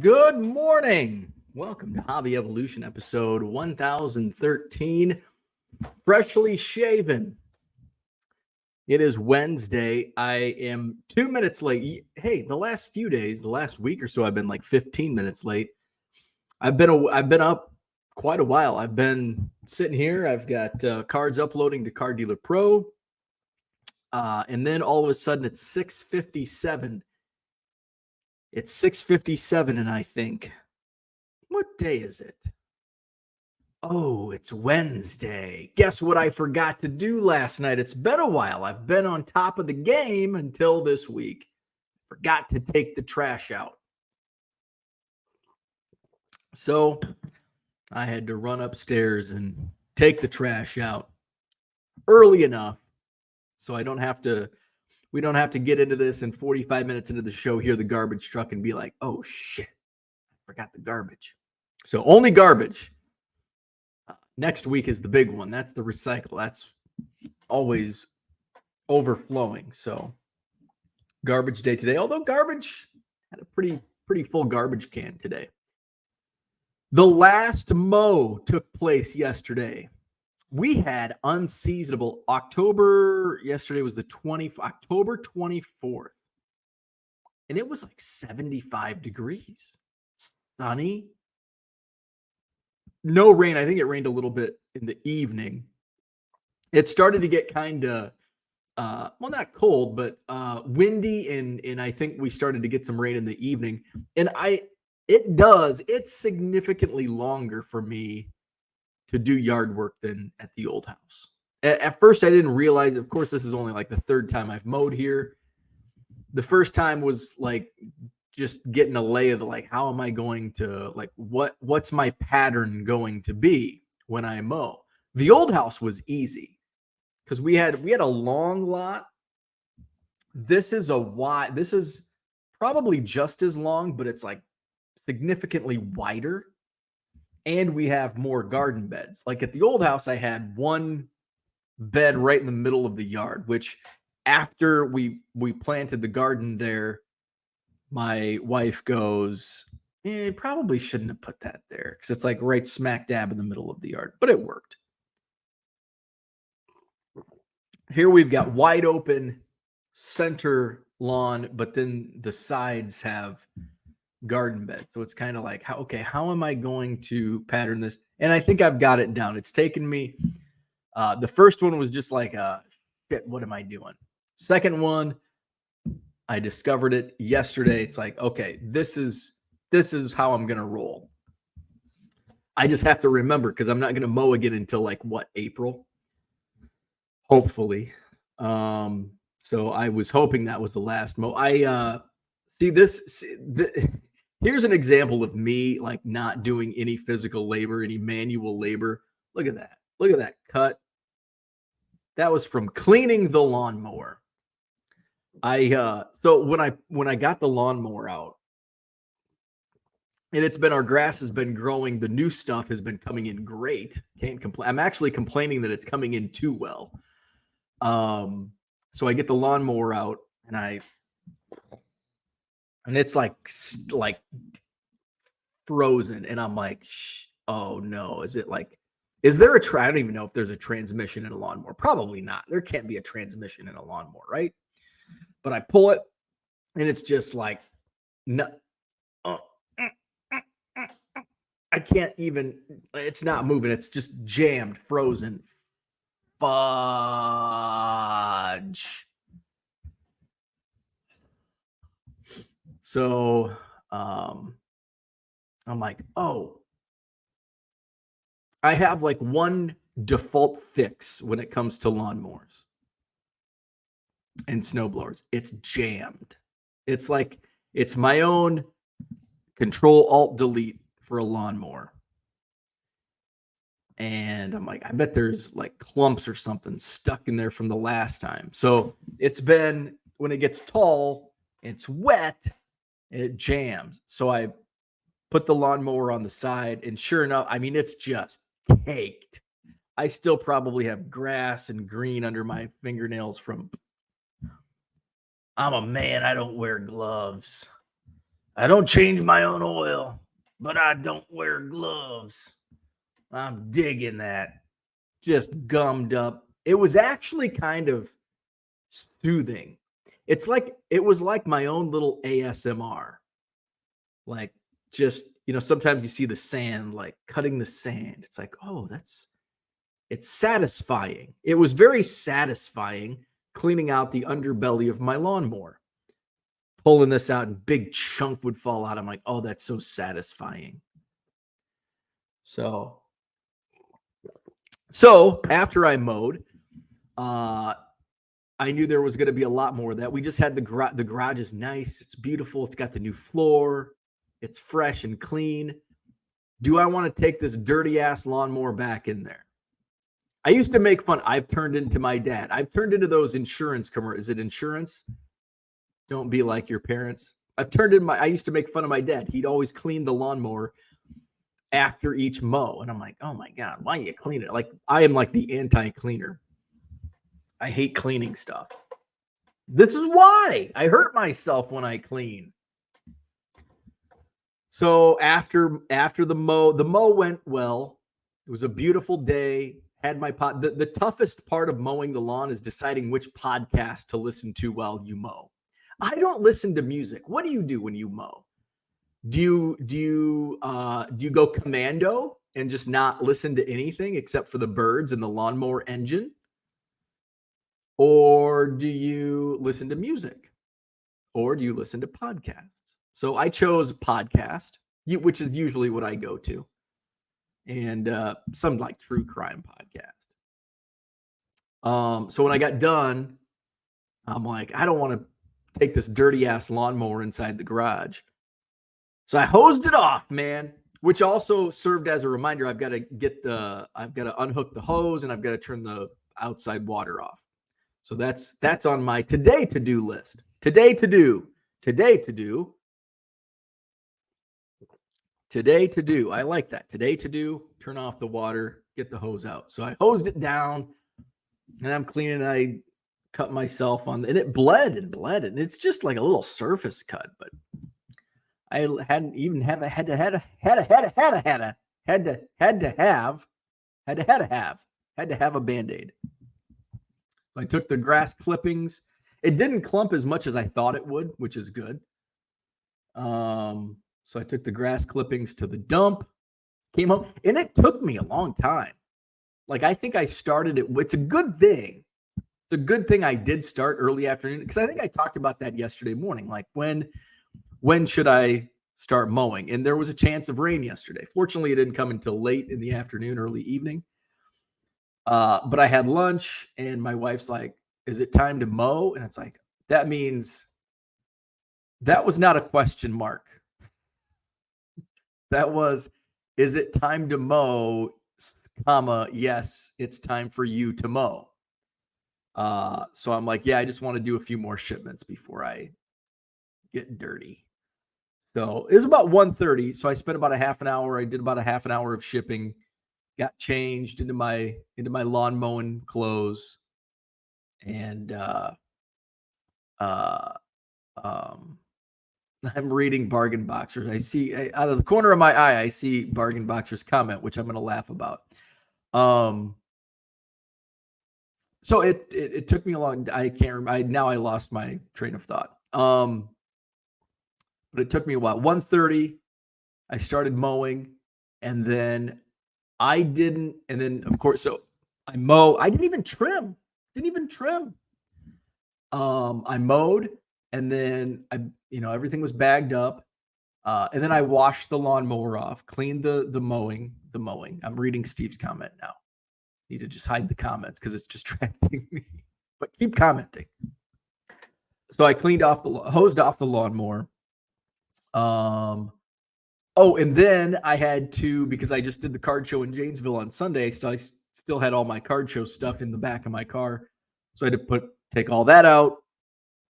Good morning. Welcome to Hobby Evolution episode 1013. Freshly shaven. It is Wednesday. I am 2 minutes late. Hey, the last few days, the last week or so, I've been like 15 minutes late. I've been up quite a while. I've been sitting here. I've got cards uploading to Card Dealer Pro. And then all of a sudden it's 6:57. It's 6:57, and I think, what day is it? Oh, it's Wednesday. Guess what I forgot to do last night? It's been a while. I've been on top of the game until this week. Forgot to take the trash out. So I had to run upstairs and take the trash out early enough so we don't have to get into this and 45 minutes into the show, hear the garbage truck and be like, oh shit, I forgot the garbage. So only garbage. Next week is the big one. That's the recycle. That's always overflowing. So garbage day today, although garbage had a pretty full garbage can today. The last mow took place yesterday. We had unseasonable yesterday was October 24th. And it was like 75 degrees. Sunny. No rain. I think it rained a little bit in the evening. It started to get kind of, not cold, but windy. And I think we started to get some rain in the evening. And it's significantly longer for me to do yard work than at the old house. At first, I didn't realize, of course, this is only like the third time I've mowed here. The first time was like just getting a lay of like, how am I going to, like, what's my pattern going to be when I mow? The old house was easy because we had a long lot. This is probably just as long, but it's like significantly wider. And we have more garden beds. Like at the old house, I had one bed right in the middle of the yard, which after we planted the garden there, my wife goes, probably shouldn't have put that there because it's like right smack dab in the middle of the yard, but it worked. Here we've got wide open center lawn, but then the sides have garden bed. So it's kind of like, how am I going to pattern this? And I think I've got it down. It's taken me, the first one was just like, shit, what am I doing? Second one, I discovered it yesterday. It's like, okay, this is how I'm going to roll. I just have to remember because I'm not going to mow again until like April, hopefully. So I was hoping that was the last mow. Here's an example of me like not doing any physical labor, any manual labor. Look at that. Look at that cut. That was from cleaning the lawnmower. So when I got the lawnmower out, and our grass has been growing, the new stuff has been coming in great. Can't complain. I'm actually complaining that it's coming in too well. So I get the lawnmower out and it's like frozen. And I'm like, oh no, is there I don't even know if there's a transmission in a lawnmower. Probably not. There can't be a transmission in a lawnmower, right? But I pull it and it's just like, no, I can't even, it's not moving. It's just jammed, frozen. Fudge. So I'm like, oh, I have like one default fix when it comes to lawnmowers and snowblowers. It's jammed. It's like, it's my own Control-Alt-Delete for a lawnmower. And I'm like, I bet there's like clumps or something stuck in there from the last time. So it's been, when it gets tall, it's wet, and it jams. So I put the lawnmower on the side, and sure enough, I mean, it's just caked. I still probably have grass and green under my fingernails from, I'm a man, I don't wear gloves. I don't change my own oil, but I don't wear gloves. I'm digging that. Just gummed up. It was actually kind of soothing. It was like my own little ASMR. Like just, sometimes you see the sand, like cutting the sand. It's like, oh, it's satisfying. It was very satisfying cleaning out the underbelly of my lawnmower. Pulling this out and big chunk would fall out. I'm like, oh, that's so satisfying. So after I mowed, I knew there was going to be a lot more of that. We just had the garage is nice. It's beautiful. It's got the new floor. It's fresh and clean. Do I want to take this dirty ass lawnmower back in there? I used to make fun. I've turned into my dad. I've turned into those insurance commercials. Is it insurance? Don't be like your parents. I used to make fun of my dad. He'd always clean the lawnmower after each mow. And I'm like, oh my God, why you clean it? Like, I am like the anti-cleaner. I hate cleaning stuff. This is why I hurt myself when I clean. So after the mow went well. It was a beautiful day. Had my pot. The toughest part of mowing the lawn is deciding which podcast to listen to while you mow. I don't listen to music. What do you do when you mow? Do you go commando and just not listen to anything except for the birds and the lawnmower engine? Or do you listen to music? Or do you listen to podcasts? So I chose podcast, which is usually what I go to. And some like true crime podcast. So when I got done, I'm like, I don't want to take this dirty ass lawnmower inside the garage. So I hosed it off, man, which also served as a reminder. I've got to unhook the hose and I've got to turn the outside water off. So that's on my today to-do list. Today to do. I like that. Today to do, turn off the water, get the hose out. So I hosed it down and I'm cleaning. I cut myself on, and it bled. And it's just like a little surface cut, but I hadn't even had to have a Band-Aid. I took the grass clippings. It didn't clump as much as I thought it would, which is good. So I took the grass clippings to the dump, came home, and it took me a long time. Like, I think I started it. It's a good thing. It's a good thing I did start early afternoon, because I think I talked about that yesterday morning. Like, when should I start mowing? And there was a chance of rain yesterday. Fortunately, it didn't come until late in the afternoon, early evening. But I had lunch, and my wife's like, is it time to mow? And it's like, that means that was not a question mark. That was, is it time to mow, comma, yes, it's time for you to mow. So I'm like, yeah, I just want to do a few more shipments before I get dirty. So it was about 1:30. So I spent about a half an hour. I did about a half an hour of shipping, got changed into my lawn mowing clothes. And I'm reading Bargain Boxers. I see out of the corner of my eye, I see Bargain Boxers comment, which I'm going to laugh about. So it took me a long. I can't remember. Now I lost my train of thought. But it took me a while. 1:30, I started mowing, and then I didn't. And then of course, so I mow. I didn't even trim. I mowed, and then everything was bagged up. And then I washed the lawnmower off, cleaned the mowing. I'm reading Steve's comment now. Need to just hide the comments because it's distracting me. But keep commenting. So I hosed off the lawnmower. And then I had to, because I just did the card show in Janesville on Sunday, so I still had all my card show stuff in the back of my car. So I had to take all that out,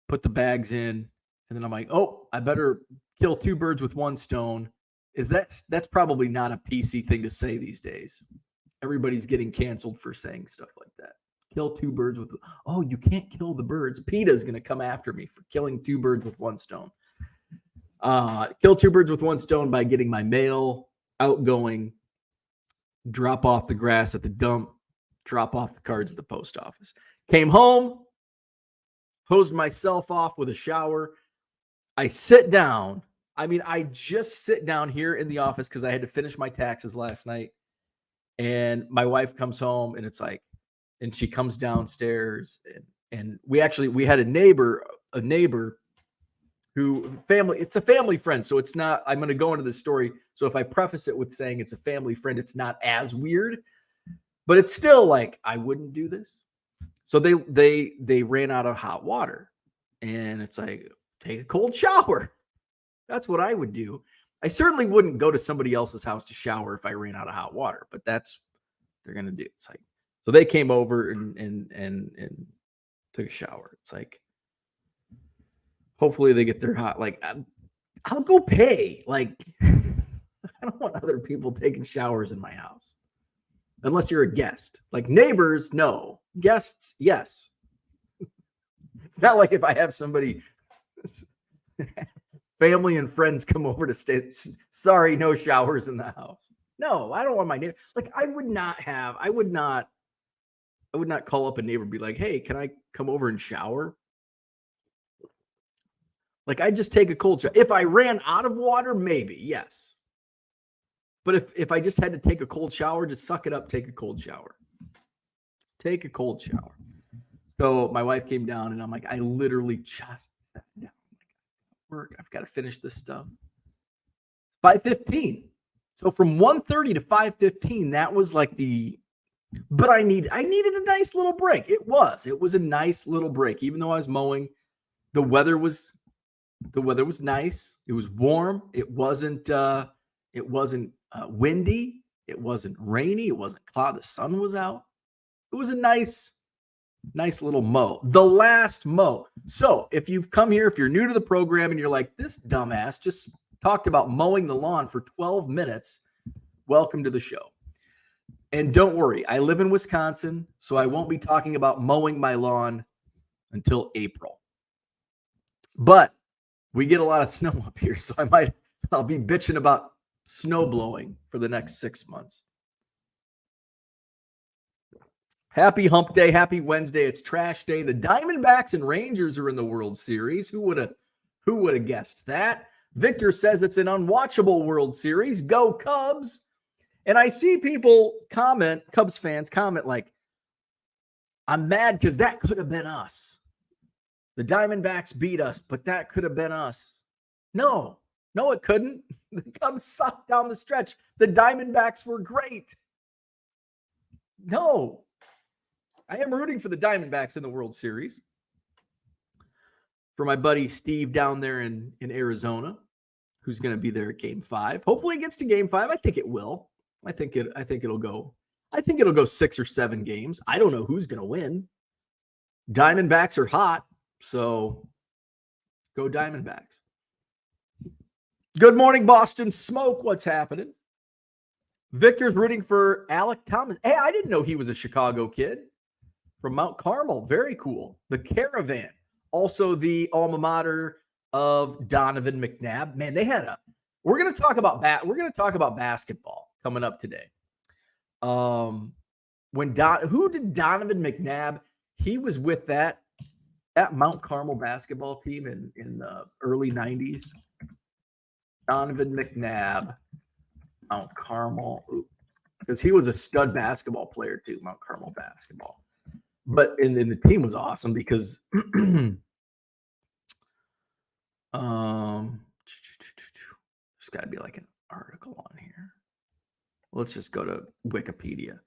put the bags in, and then I'm like, oh, I better kill two birds with one stone. That's probably not a PC thing to say these days. Everybody's getting canceled for saying stuff like that. Kill two birds with, oh, you can't kill the birds. PETA's going to come after me for killing two birds with one stone. Kill two birds with one stone by getting my mail outgoing, drop off the grass at the dump, drop off the cards at the post office. Came home, hosed myself off with a shower. I sit down. I mean, I just sit down here in the office because I had to finish my taxes last night. And my wife comes home and it's like, and she comes downstairs and we had a neighbor who it's a family friend. So it's not, I'm going to go into this story. So if I preface it with saying it's a family friend, it's not as weird, but it's still like, I wouldn't do this. So they ran out of hot water and it's like, take a cold shower. That's what I would do. I certainly wouldn't go to somebody else's house to shower if I ran out of hot water, but that's what they're going to do. It's like, so they came over and took a shower. It's like, hopefully they get their hot, like, I'll go pay. Like, I don't want other people taking showers in my house. Unless you're a guest. Like neighbors, no. Guests, yes. It's not like if I have somebody, family and friends come over to stay. Sorry, no showers in the house. No, I don't want my neighbor. Like I would not call up a neighbor and be like, hey, can I come over and shower? Like I just take a cold shower. If I ran out of water, maybe, yes. But if I just had to take a cold shower, just suck it up, take a cold shower. Take a cold shower. So my wife came down and I'm like, I literally just sat down. Work. I've got to finish this stuff. 5:15. So from 1:30 to 5:15, that was like but I needed a nice little break. It was a nice little break. Even though I was mowing, the weather was nice. It was warm. It wasn't windy. It wasn't rainy. It wasn't cloudy. The sun was out. It was a nice little mow. The last mow. So if you've come here, if you're new to the program and you're like, this dumbass just talked about mowing the lawn for 12 minutes, welcome to the show. And don't worry, I live in Wisconsin, so I won't be talking about mowing my lawn until April. But we get a lot of snow up here, so I'll be bitching about snow blowing for the next 6 months. Happy hump day. Happy Wednesday. It's trash day. The Diamondbacks and Rangers are in the World Series. Who would have guessed that? Victor says it's an unwatchable World Series. Go Cubs. And I see people comment, Cubs fans comment like, I'm mad because that could have been us. The Diamondbacks beat us, but that could have been us. No, it couldn't. The Cubs sucked down the stretch. The Diamondbacks were great. No. I am rooting for the Diamondbacks in the World Series. For my buddy Steve down there in Arizona, who's going to be there at Game 5. Hopefully it gets to Game 5. I think it will. I think it'll go 6 or 7 games. I don't know who's going to win. Diamondbacks are hot, so go Diamondbacks. Good morning, Boston Smoke. What's happening? Victor's rooting for Alec Thomas. Hey, I didn't know he was a Chicago kid. From Mount Carmel. Very cool. The Caravan. Also the alma mater of Donovan McNabb. Man, we're going to talk about basketball coming up today. Who did Donovan McNabb? He was with that Mount Carmel basketball team in the early 90s. Donovan McNabb, Mount Carmel. Because he was a stud basketball player too, Mount Carmel basketball. But and the team was awesome because there's got to be like an article on here. Let's just go to Wikipedia.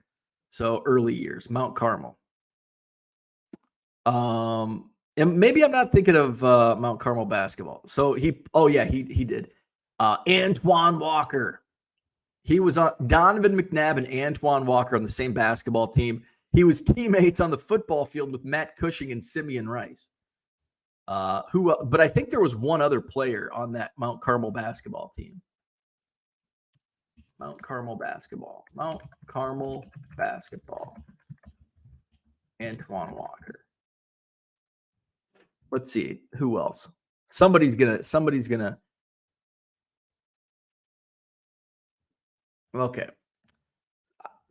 So early years, Mount Carmel. And maybe I'm not thinking of Mount Carmel basketball. So he did. Antoine Walker. He was on Donovan McNabb and Antoine Walker on the same basketball team. He was teammates on the football field with Matt Cushing and Simeon Rice. But I think there was one other player on that Mount Carmel basketball team. Mount Carmel basketball. Antoine Walker. Let's see who else. Somebody's gonna Okay.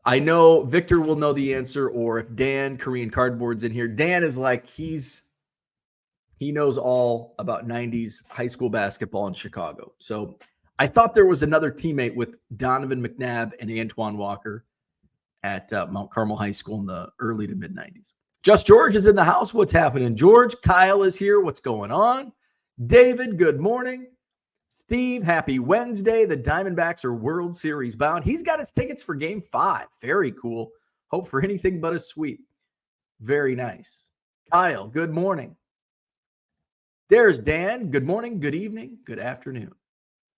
I know Victor will know the answer, or if Dan Korean Cardboard's in here, Dan is like he knows all about 90s high school basketball in Chicago. So I thought there was another teammate with Donovan McNabb and Antoine Walker at Mount Carmel High School in the early to mid 90s. Just George is in the house. What's happening, George? Kyle is here. What's going on? David, good morning. Steve, happy Wednesday. The Diamondbacks are World Series bound. He's got his tickets for Game 5. Very cool. Hope for anything but a sweep. Very nice. Kyle, good morning. There's Dan. Good morning, good evening, good afternoon.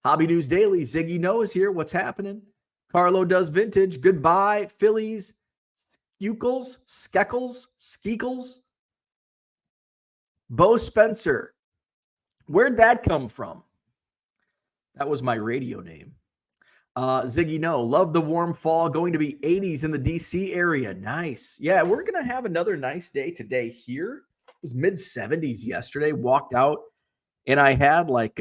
Hobby News Daily. Ziggy Noah's here. What's happening? Carlo does vintage. Goodbye, Phillies. Skeekles. Bo Spencer. Where'd that come from? That was my radio name. Ziggy No. Love the warm fall. Going to be 80s in the DC area. Nice. Yeah, we're going to have another nice day today here. It was mid 70s yesterday. Walked out and I had like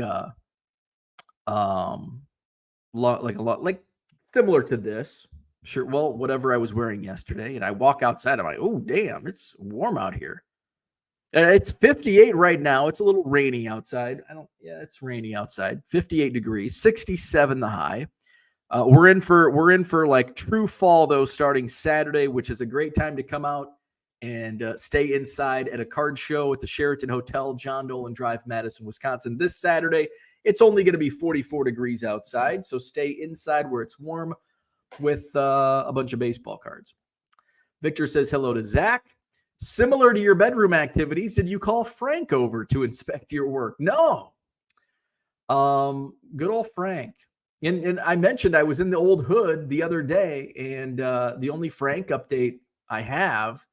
similar to this shirt. Well, whatever I was wearing yesterday. And I walk outside. I'm like, oh, damn, it's warm out here. It's 58 right now. It's a little rainy outside. It's rainy outside. 58 degrees, 67 the high. We're in for like true fall though, starting Saturday, which is a great time to come out and stay inside at a card show at the Sheraton Hotel, John Dolan Drive, Madison, Wisconsin. This Saturday, it's only going to be 44 degrees outside, so stay inside where it's warm with a bunch of baseball cards. Victor says hello to Zach. Similar to your bedroom activities, did you call Frank over to inspect your work? No. Good old Frank. And I mentioned I was in the old hood the other day, and the only Frank update I have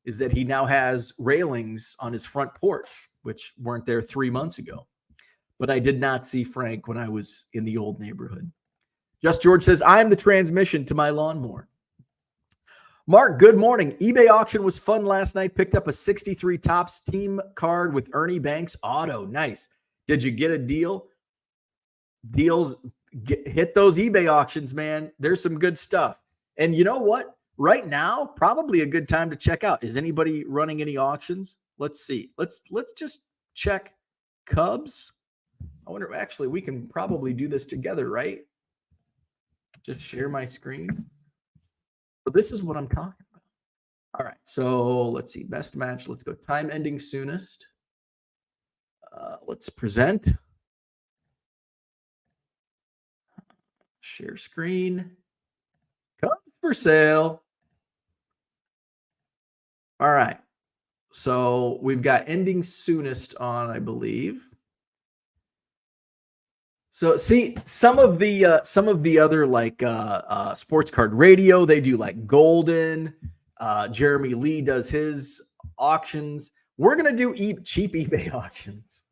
is that he now has railings on his front porch, which weren't there 3 months ago. But I did not see Frank when I was in the old neighborhood. Just George says, I'm the transmission to my lawnmower. Mark, good morning. eBay auction was fun last night. Picked up a 63 Topps team card with Ernie Banks auto. Nice. Did you get a deal? Hit those eBay auctions, man. There's some good stuff. And you know what? Right now, probably a good time to check out. Is anybody running any auctions? Let's see. Let's just check Cubs. I wonder, actually, we can probably do this together, right? Just share my screen. But this is what I'm talking about. All right, so let's see. Best match. Let's go time ending soonest. Let's present. Share screen. Comes for sale. All right. So we've got ending soonest on, I believe. So see, some of the other like sports card radio, they do like golden. Jeremy Lee does his auctions. We're gonna do cheap eBay auctions.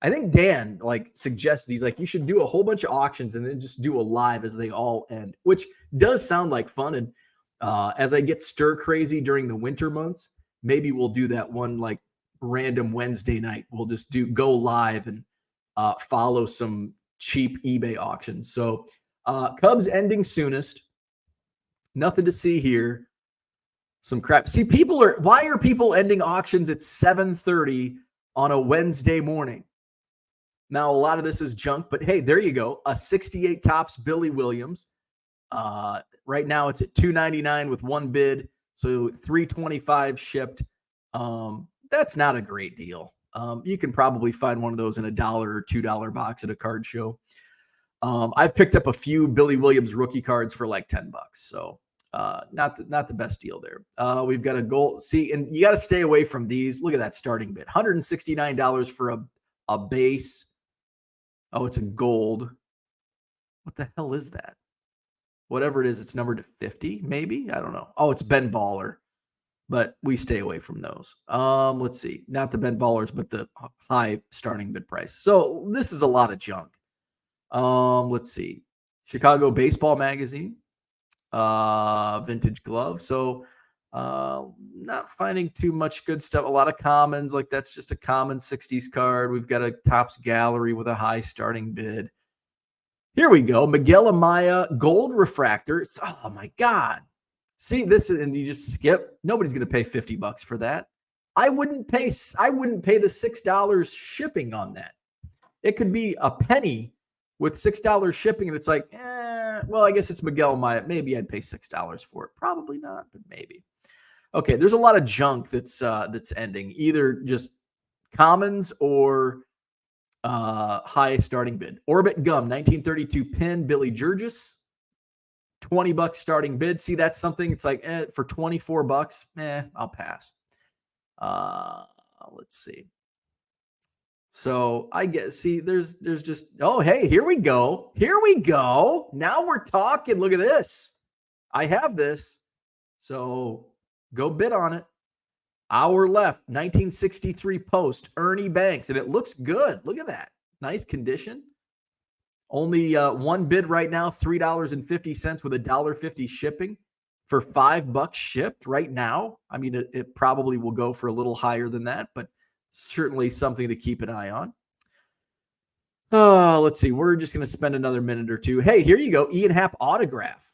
I think Dan like suggested, he's like, you should do a whole bunch of auctions and then just do a live as they all end, which does sound like fun. And as I get stir crazy during the winter months, maybe we'll do that one like random Wednesday night. We'll just go live and follow some cheap eBay auctions. So Cubs ending soonest. Nothing to see here. Some crap. See, why are people ending auctions at 7:30 on a Wednesday morning? Now, a lot of this is junk, but hey, there you go. A 68 Topps Billy Williams. Right now it's at $299 with one bid. So $325 shipped. That's not a great deal. You can probably find one of those in $1 or $2 box at a card show. I've picked up a few Billy Williams rookie cards for like $10. So not the best deal there. We've got a gold. See, and you got to stay away from these. Look at that starting bid. $169 for a base. Oh, it's a gold. What the hell is that? Whatever it is, it's numbered to 50, maybe. I don't know. Oh, it's Ben Baller. But we stay away from those. Let's see. Not the Ben Ballers, but the high starting bid price. So this is a lot of junk. Let's see. Chicago Baseball Magazine. Vintage glove. So not finding too much good stuff. A lot of commons. Like that's just a common 60s card. We've got a Topps Gallery with a high starting bid. Here we go. Miguel Amaya Gold Refractor. Oh my God. See this, and you just skip. Nobody's going to pay $50 for that. I wouldn't pay the $6 shipping on that. It could be a penny with $6 shipping, and it's like, well, I guess it's Miguel Amaya. Maybe I'd pay $6 for it. Probably not, but maybe. Okay, there's a lot of junk that's ending, either just commons or high starting bid. Orbit Gum, 1932 pin, Billy Jurgis, $20 starting bid. See, that's something. It's like for $24, I'll pass. Let's see. So I guess, see, there's just, oh, hey, here we go. Here we go. Now we're talking. Look at this. I have this. So go bid on it. Hour left, 1963 post, Ernie Banks, and it looks good. Look at that. Nice condition. Only one bid right now, $3.50 with $1.50 shipping for $5 shipped right now. I mean, it probably will go for a little higher than that, but certainly something to keep an eye on. Let's see. We're just going to spend another minute or two. Hey, here you go. Ian Happ autograph,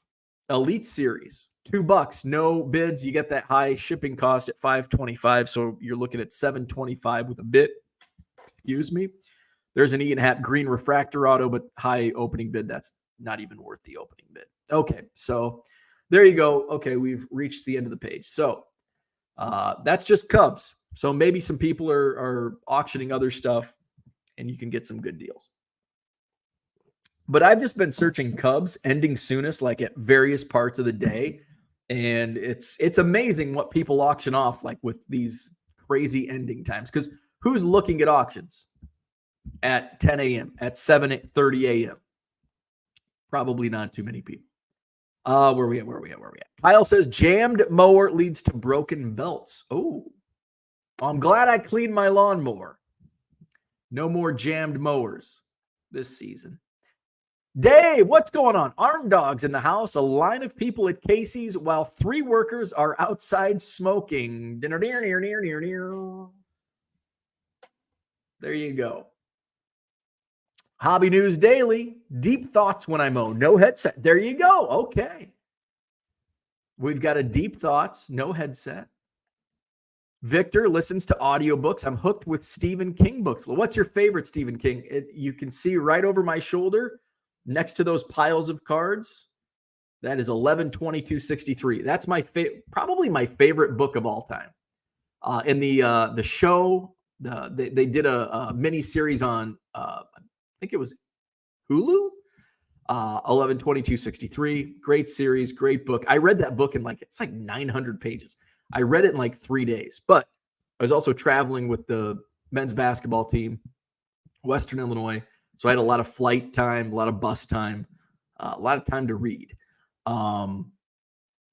Elite Series. $2, no bids. You get that high shipping cost at $5.25. So you're looking at $7.25 with a bid. Excuse me. There's an Ian Happ green refractor auto, but high opening bid. That's not even worth the opening bid. Okay, so there you go. Okay, we've reached the end of the page. So that's just Cubs. So maybe some people are auctioning other stuff, and you can get some good deals. But I've just been searching Cubs ending soonest, like at various parts of the day. And it's amazing what people auction off, like with these crazy ending times. Because who's looking at auctions at 10 a.m., at 7:30 a.m.? Probably not too many people. Where we at? Kyle says jammed mower leads to broken belts. Oh, I'm glad I cleaned my lawnmower. No more jammed mowers this season. Dave, what's going on? Arm dogs in the house, a line of people at Casey's while 3 workers are outside smoking. There you go. Hobby News Daily, deep thoughts when I mow, no headset. There you go. Okay. We've got a deep thoughts, no headset. Victor listens to audiobooks. I'm hooked with Stephen King books. What's your favorite Stephen King? You can see right over my shoulder next to those piles of cards. That is 11/22/63. That's my probably my favorite book of all time. In the show, they did a mini series on I think it was Hulu. 11/22/63. Great series, great book. I read that book in it's like 900 pages. I read it in like 3 days, but I was also traveling with the men's basketball team, Western Illinois. So I had a lot of flight time, a lot of bus time, a lot of time to read. And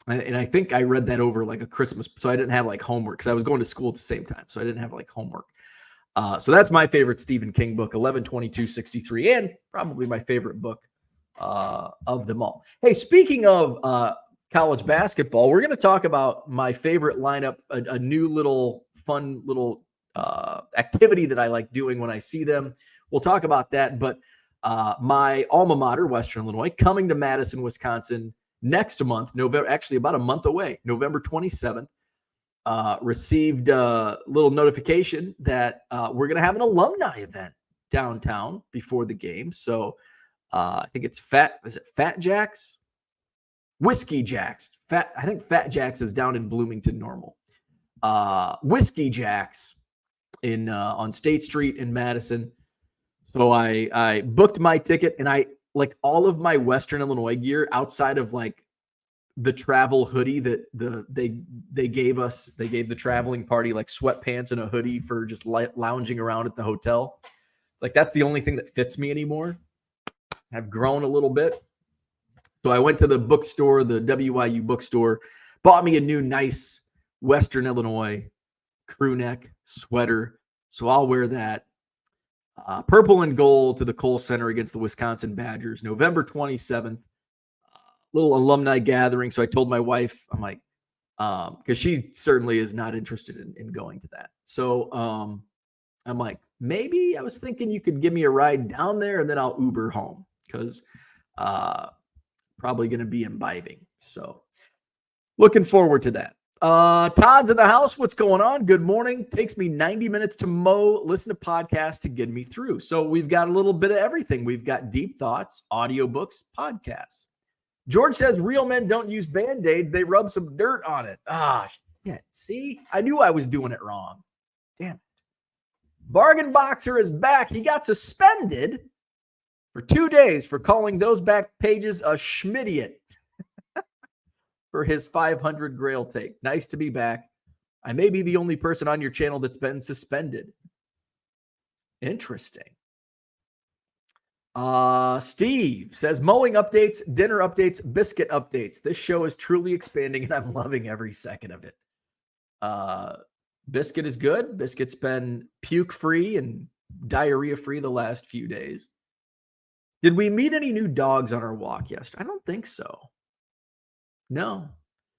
I think I read that over like a Christmas. So I didn't have like homework because I was going to school at the same time. So I didn't have like homework. So that's my favorite Stephen King book, 11/22/63, and probably my favorite book of them all. Hey, speaking of college basketball, we're going to talk about my favorite lineup, a new little fun little activity that I like doing when I see them. We'll talk about that. But my alma mater, Western Illinois, coming to Madison, Wisconsin next month, November, actually about a month away, November 27th, received a little notification that we're going to have an alumni event downtown before the game. So I think it's Fat Jack's? Whiskey Jack's. I think Fat Jack's is down in Bloomington Normal. Whiskey Jack's on State Street in Madison. So I booked my ticket, and I like all of my Western Illinois gear outside of like the travel hoodie that they gave us. They gave the traveling party like sweatpants and a hoodie for just lounging around at the hotel. It's like that's the only thing that fits me anymore. I've grown a little bit. So I went to the bookstore, the WIU bookstore, bought me a new nice Western Illinois crew neck sweater. So I'll wear that. Purple and gold to the Kohl Center against the Wisconsin Badgers, November 27th. Little alumni gathering. So I told my wife, I'm like, because she certainly is not interested in going to that. So I'm like, maybe I was thinking you could give me a ride down there and then I'll Uber home. because probably going to be imbibing. So looking forward to that. Todd's in the house. What's going on? Good morning. Takes me 90 minutes to mow, listen to podcasts to get me through. So we've got a little bit of everything. We've got deep thoughts, audiobooks, podcasts. George says real men don't use Band-Aids. They rub some dirt on it. Shit. See? I knew I was doing it wrong. Damn it. Bargain Boxer is back. He got suspended for 2 days for calling those back pages a schmidiot for his 500 Grail take. Nice to be back. I may be the only person on your channel that's been suspended. Interesting. Steve says mowing updates, dinner updates, biscuit updates. This show is truly expanding and I'm loving every second of it. Biscuit is good. Biscuit's been puke free and diarrhea free the last few days. Did we meet any new dogs on our walk yesterday? I don't think so. No.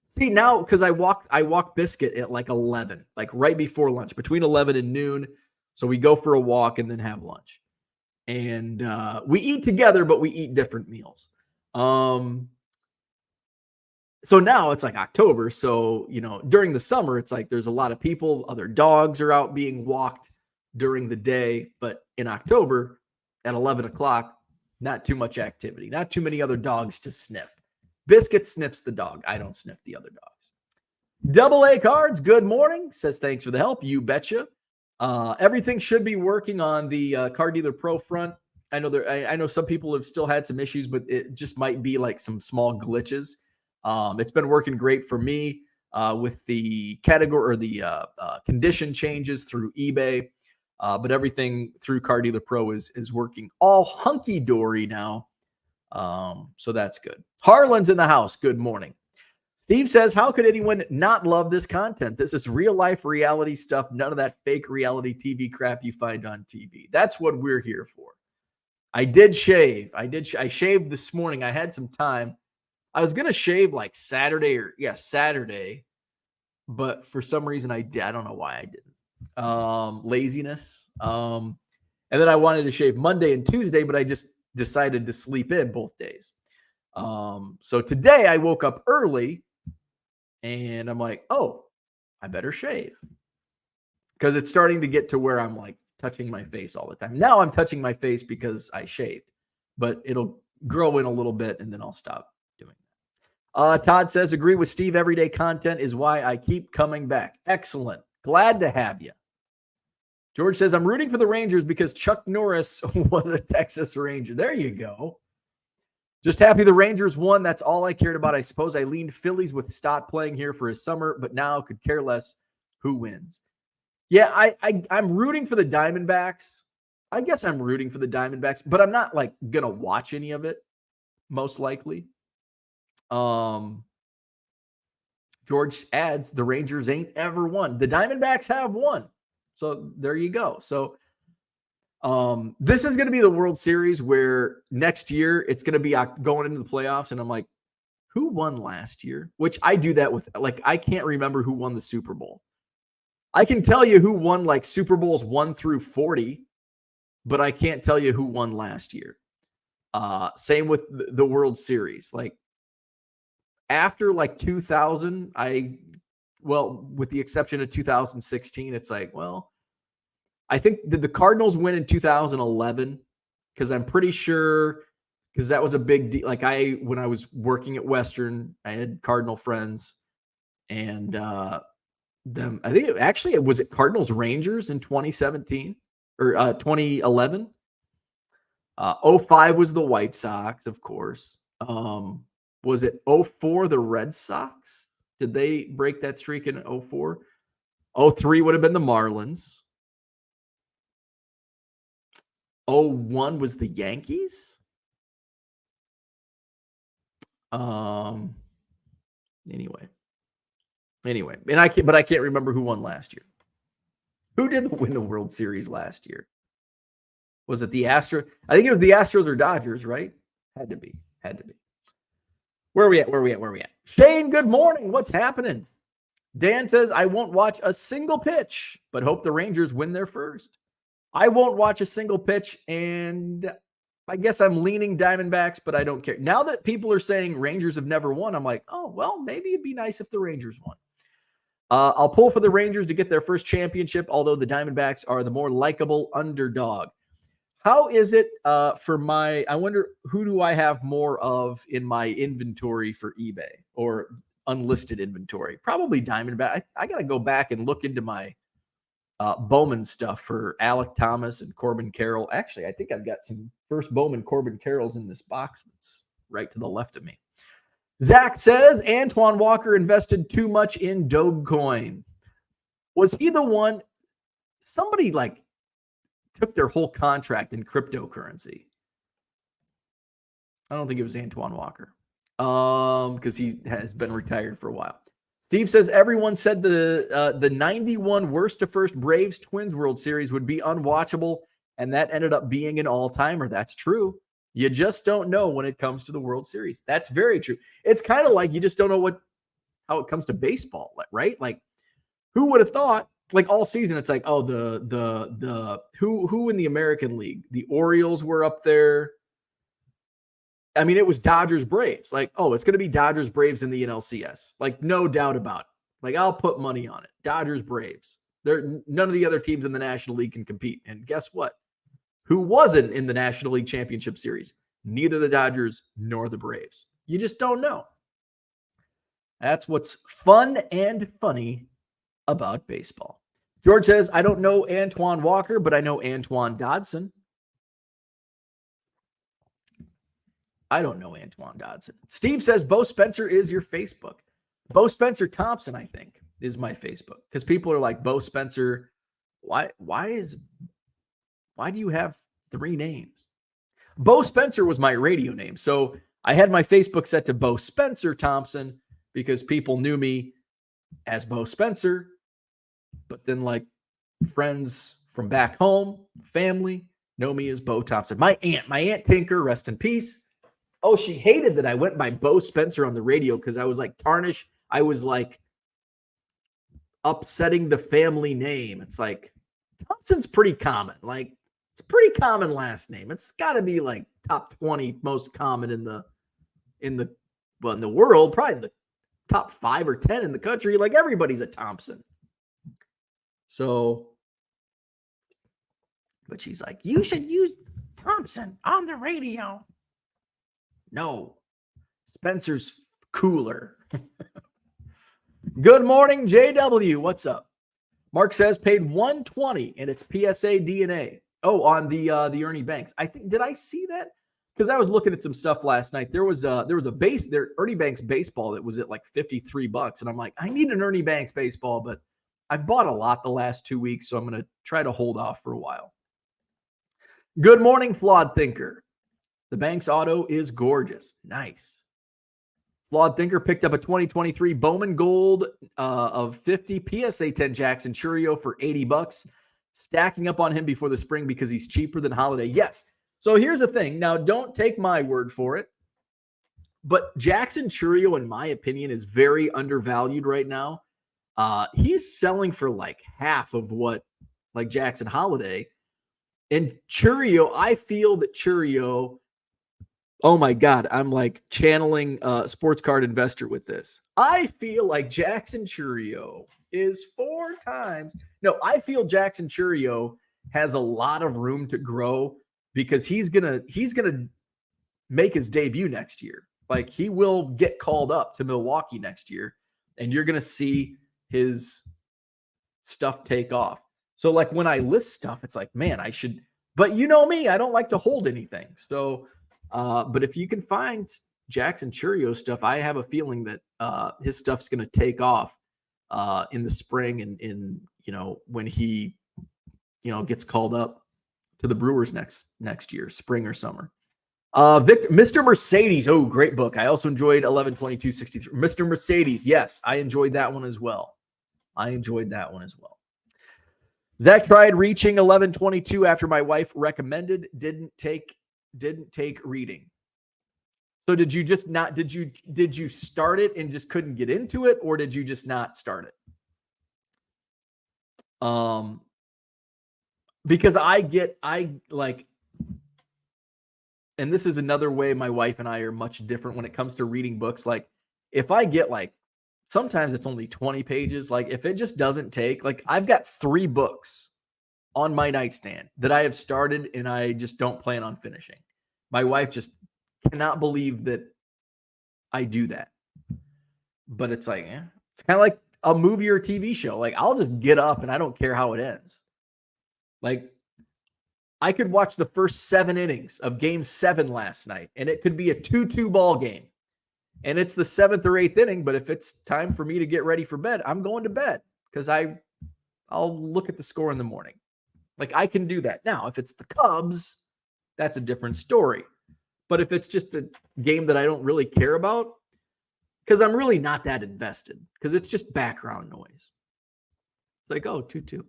See, now because I walk Biscuit at like 11, like right before lunch, between 11 and noon. So we go for a walk and then have lunch. And we eat together, but we eat different meals. So now it's like October. So, during the summer, it's like there's a lot of people. Other dogs are out being walked during the day. But in October at 11 o'clock, not too much activity. Not too many other dogs to sniff. Biscuit sniffs the dog. I don't sniff the other dogs. Double A Cards, good morning. Says thanks for the help. You betcha. Everything should be working on the Car Dealer Pro front. I know some people have still had some issues, but it just might be like some small glitches. It's been working great for me with the category or the condition changes through eBay. But everything through Car Dealer Pro is working all hunky-dory now. So that's good. Harlan's in the house. Good morning. Steve says, how could anyone not love this content? This is real life reality stuff. None of that fake reality TV crap you find on TV. That's what we're here for. I did shave. I shaved this morning. I had some time. I was going to shave like Saturday. But for some reason I don't know why I didn't. Laziness. And then I wanted to shave Monday and Tuesday, but I just decided to sleep in both days. So today I woke up early and I'm like, oh, I better shave. Because it's starting to get to where I'm like touching my face all the time. Now I'm touching my face because I shaved, but it'll grow in a little bit and then I'll stop doing that. Todd says, agree with Steve. Everyday content is why I keep coming back. Excellent. Glad to have you. George says, I'm rooting for the Rangers because Chuck Norris was a Texas Ranger. There you go. Just happy the Rangers won. That's all I cared about. I suppose I leaned Phillies with Stott playing here for his summer, but now could care less who wins. Yeah, I'm rooting for the Diamondbacks. I guess I'm rooting for the Diamondbacks, but I'm not like going to watch any of it, most likely. George adds, the Rangers ain't ever won. The Diamondbacks have won. So there you go. So this is going to be the World Series where next year it's going to be going into the playoffs. And I'm like, who won last year? Which I do that with, like, I can't remember who won the Super Bowl. I can tell you who won like Super Bowls 1 through 40, but I can't tell you who won last year. Same with the World Series. Like after like 2000, with the exception of 2016, it's like, well, I think did the Cardinals win in 2011? Because I'm pretty sure, because that was a big deal. Like when I was working at Western, I had Cardinal friends, and I think it was Cardinals Rangers in 2017 or 2011. 05 was the White Sox, of course. Was it 04 the Red Sox? Did they break that streak in 04? 03 would have been the Marlins. 01 was the Yankees. Anyway, and I can't remember who won last year. Who did win the World Series last year? Was it the Astros? I think it was the Astros or Dodgers, right? Had to be. Where are we at? Shane, good morning. What's happening? Dan says, I won't watch a single pitch, but hope the Rangers win their first. I won't watch a single pitch, and I guess I'm leaning Diamondbacks, but I don't care. Now that people are saying Rangers have never won, I'm like, oh, well, maybe it'd be nice if the Rangers won. I'll pull for the Rangers to get their first championship, although the Diamondbacks are the more likable underdog. How is it for my, I wonder, who do I have more of in my inventory for eBay or unlisted inventory? Probably Diamondback. I got to go back and look into my Bowman stuff for Alec Thomas and Corbin Carroll. Actually, I think I've got some first Bowman Corbin Carrolls in this box that's right to the left of me. Zach says Antoine Walker invested too much in Dogecoin. Was he the one? Somebody like took their whole contract in cryptocurrency. I don't think it was Antoine Walker because he has been retired for a while. Steve says everyone said the 91 worst to first Braves Twins World Series would be unwatchable, and that ended up being an all-timer. That's true. You just don't know when it comes to the World Series. That's very true. It's kind of like you just don't know how it comes to baseball, right? Like, who would have thought? Like all season, it's like, oh, the who in the American League? The Orioles were up there. I mean, it was Dodgers Braves. Like, oh, it's going to be Dodgers Braves in the NLCS. Like, no doubt about it. Like, I'll put money on it. Dodgers Braves. None of the other teams in the National League can compete. And guess what? Who wasn't in the National League Championship Series? Neither the Dodgers nor the Braves. You just don't know. That's what's fun and funny about baseball. George says, I don't know Antoine Walker, but I know Antoine Dodson. I don't know Antoine Dodson. Steve says, Bo Spencer is your Facebook. Bo Spencer Thompson, I think, is my Facebook. Because people are like, Bo Spencer, why do you have 3 names? Bo Spencer was my radio name. So I had my Facebook set to Bo Spencer Thompson because people knew me as Bo Spencer. But then like friends from back home, family, know me as Bo Thompson. My aunt Tinker, rest in peace. Oh, she hated that I went by Bo Spencer on the radio because I was like tarnished. I was like upsetting the family name. It's like Thompson's pretty common. Like it's a pretty common last name. It's got to be like top 20 most common in the world, probably in the top 5 or 10 in the country. Like everybody's a Thompson. So, but she's like, you should use Thompson on the radio. No, Spencer's cooler. Good morning, JW. What's up? Mark says paid $120 and it's PSA DNA. Oh, on the Ernie Banks. I think, did I see that? Because I was looking at some stuff last night. There was a Ernie Banks baseball that was at like $53, and I'm like, I need an Ernie Banks baseball, but I've bought a lot the last 2 weeks, so I'm going to try to hold off for a while. Good morning, Flawed Thinker. The Banks auto is gorgeous. Nice. Flawed Thinker picked up a 2023 Bowman Gold of 50 PSA 10 Jackson Chourio for $80, stacking up on him before the spring because he's cheaper than Holiday. Yes. So here's the thing. Now, don't take my word for it, but Jackson Chourio, in my opinion, is very undervalued right now. He's selling for like half of what like Jackson Holiday. And Chourio, I feel that Chourio, oh my God, I'm like channeling Sports Card Investor with this. I feel like Jackson Chourio is 4 times. No, I feel Jackson Chourio has a lot of room to grow because he's gonna make his debut next year. Like he will get called up to Milwaukee next year, and you're gonna see his stuff take off. So like when I list stuff, it's like, man, I should, but you know me, I don't like to hold anything. So, but if you can find Jackson Chourio stuff, I have a feeling that his stuff's going to take off in the spring and in, when he, gets called up to the Brewers next year, spring or summer. Mr. Mercedes. Oh, great book. I also enjoyed 11/22/63. Mr. Mercedes. Yes, I enjoyed that one as well. Zach tried reaching 11/22 after my wife recommended, didn't take reading. So did you start it and just couldn't get into it, or did you just not start it? Because and this is another way my wife and I are much different when it comes to reading books. Like if I get like, sometimes it's only 20 pages. Like if it just doesn't take, like I've got 3 books on my nightstand that I have started and I just don't plan on finishing. My wife just cannot believe that I do that. But it's like, it's kind of like a movie or a TV show. Like I'll just get up and I don't care how it ends. Like I could watch the first 7 innings of game 7 last night and it could be a 2-2 ball game. And it's the 7th or 8th inning, but if it's time for me to get ready for bed, I'm going to bed because I'll look at the score in the morning. Like I can do that. Now, if it's the Cubs, that's a different story. But if it's just a game that I don't really care about, because I'm really not that invested, because it's just background noise. It's like, oh, 2-2.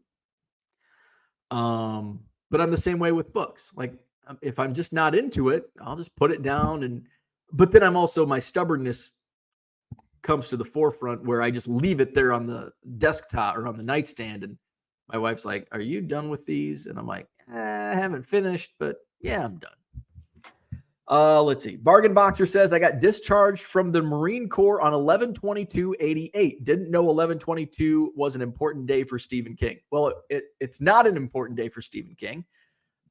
But I'm the same way with books. Like if I'm just not into it, I'll just put it down. But then I'm also, my stubbornness comes to the forefront where I just leave it there on the desktop or on the nightstand. And my wife's like, are you done with these? And I'm like, I haven't finished, but yeah, I'm done. Let's see. Bargain Boxer says, I got discharged from the Marine Corps on 11/22/88. Didn't know 11/22 was an important day for Stephen King. Well, it's not an important day for Stephen King.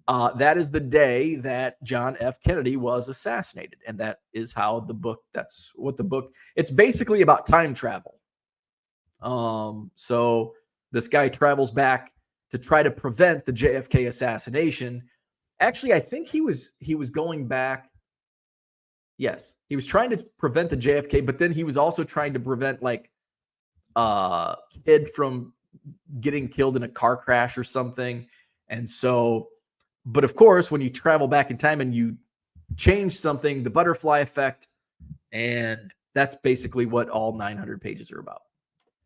That is the day that John F. Kennedy was assassinated. And that is how that's what the book, it's basically about time travel. So this guy travels back to try to prevent the JFK assassination. Actually, I think he was going back. Yes, he was trying to prevent the JFK, but then he was also trying to prevent like a kid from getting killed in a car crash or something. And so, but of course, when you travel back in time and you change something, the butterfly effect, and that's basically what all 900 pages are about.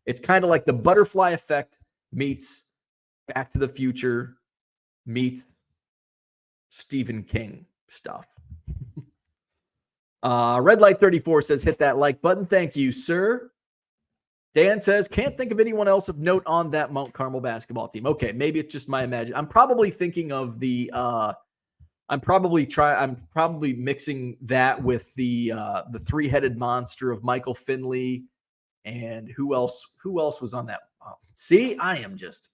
It's kind of like the butterfly effect meets Back to the Future meets Stephen King stuff. Red Light 34 says, hit that like button. Thank you, sir. Dan says, can't think of anyone else of note on that Mount Carmel basketball team. Okay, maybe it's just my imagination. I'm probably thinking of the I'm probably mixing that with the 3-headed monster of Michael Finley. And who else was on that? See, I am just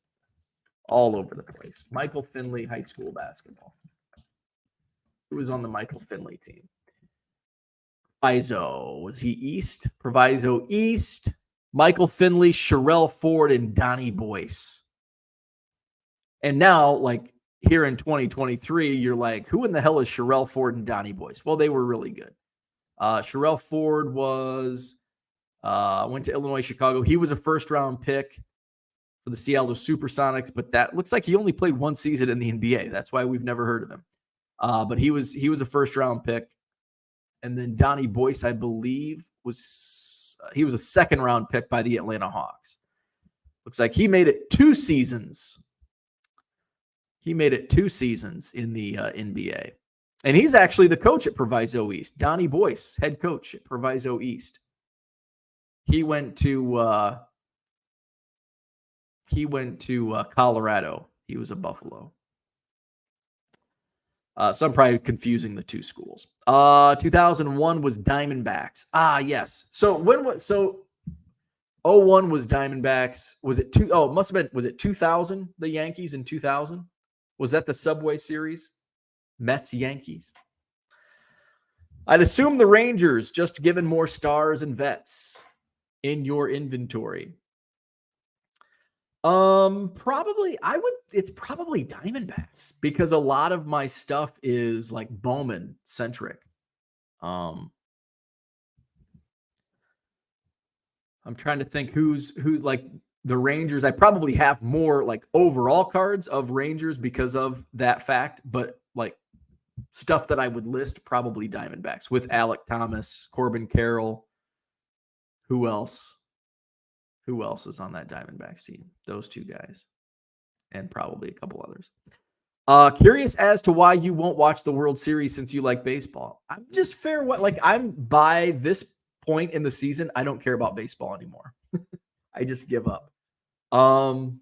all over the place. Michael Finley high school basketball. Who was on the Michael Finley team? Proviso. Was he East? Proviso East. Michael Finley, Sherrell Ford, and Donnie Boyce. And now, like here in 2023, you're like, who in the hell is Sherrell Ford and Donnie Boyce? Well, they were really good. Sherrell Ford went to Illinois, Chicago. He was a first-round pick for the Seattle Supersonics, but that looks like he only played 1 season in the NBA. That's why we've never heard of him. But he was a first-round pick. And then Donnie Boyce, I believe, was a 2nd-round pick by the Atlanta Hawks. Looks like he made it 2 seasons. He made it 2 seasons in the NBA. And he's actually the coach at Proviso East. Donnie Boyce, head coach at Proviso East. He went to Colorado. He was a Buffalo. So I'm probably confusing the 2 schools. 2001 was Diamondbacks. Yes. So 01 was Diamondbacks. Was it was it 2000? The Yankees in 2000? Was that the Subway Series? Mets Yankees. I'd assume the Rangers, just given more stars and vets in your inventory. It's probably Diamondbacks because a lot of my stuff is like Bowman centric. I'm trying to think who's like the Rangers. I probably have more like overall cards of Rangers because of that fact, but like stuff that I would list, probably Diamondbacks with Alec Thomas, Corbin Carroll. Who else? Who else is on that Diamondbacks team? Those 2 guys. And probably a couple others. Curious as to why you won't watch the World Series since you like baseball. I'm just I'm by this point in the season, I don't care about baseball anymore. I just give up. I'm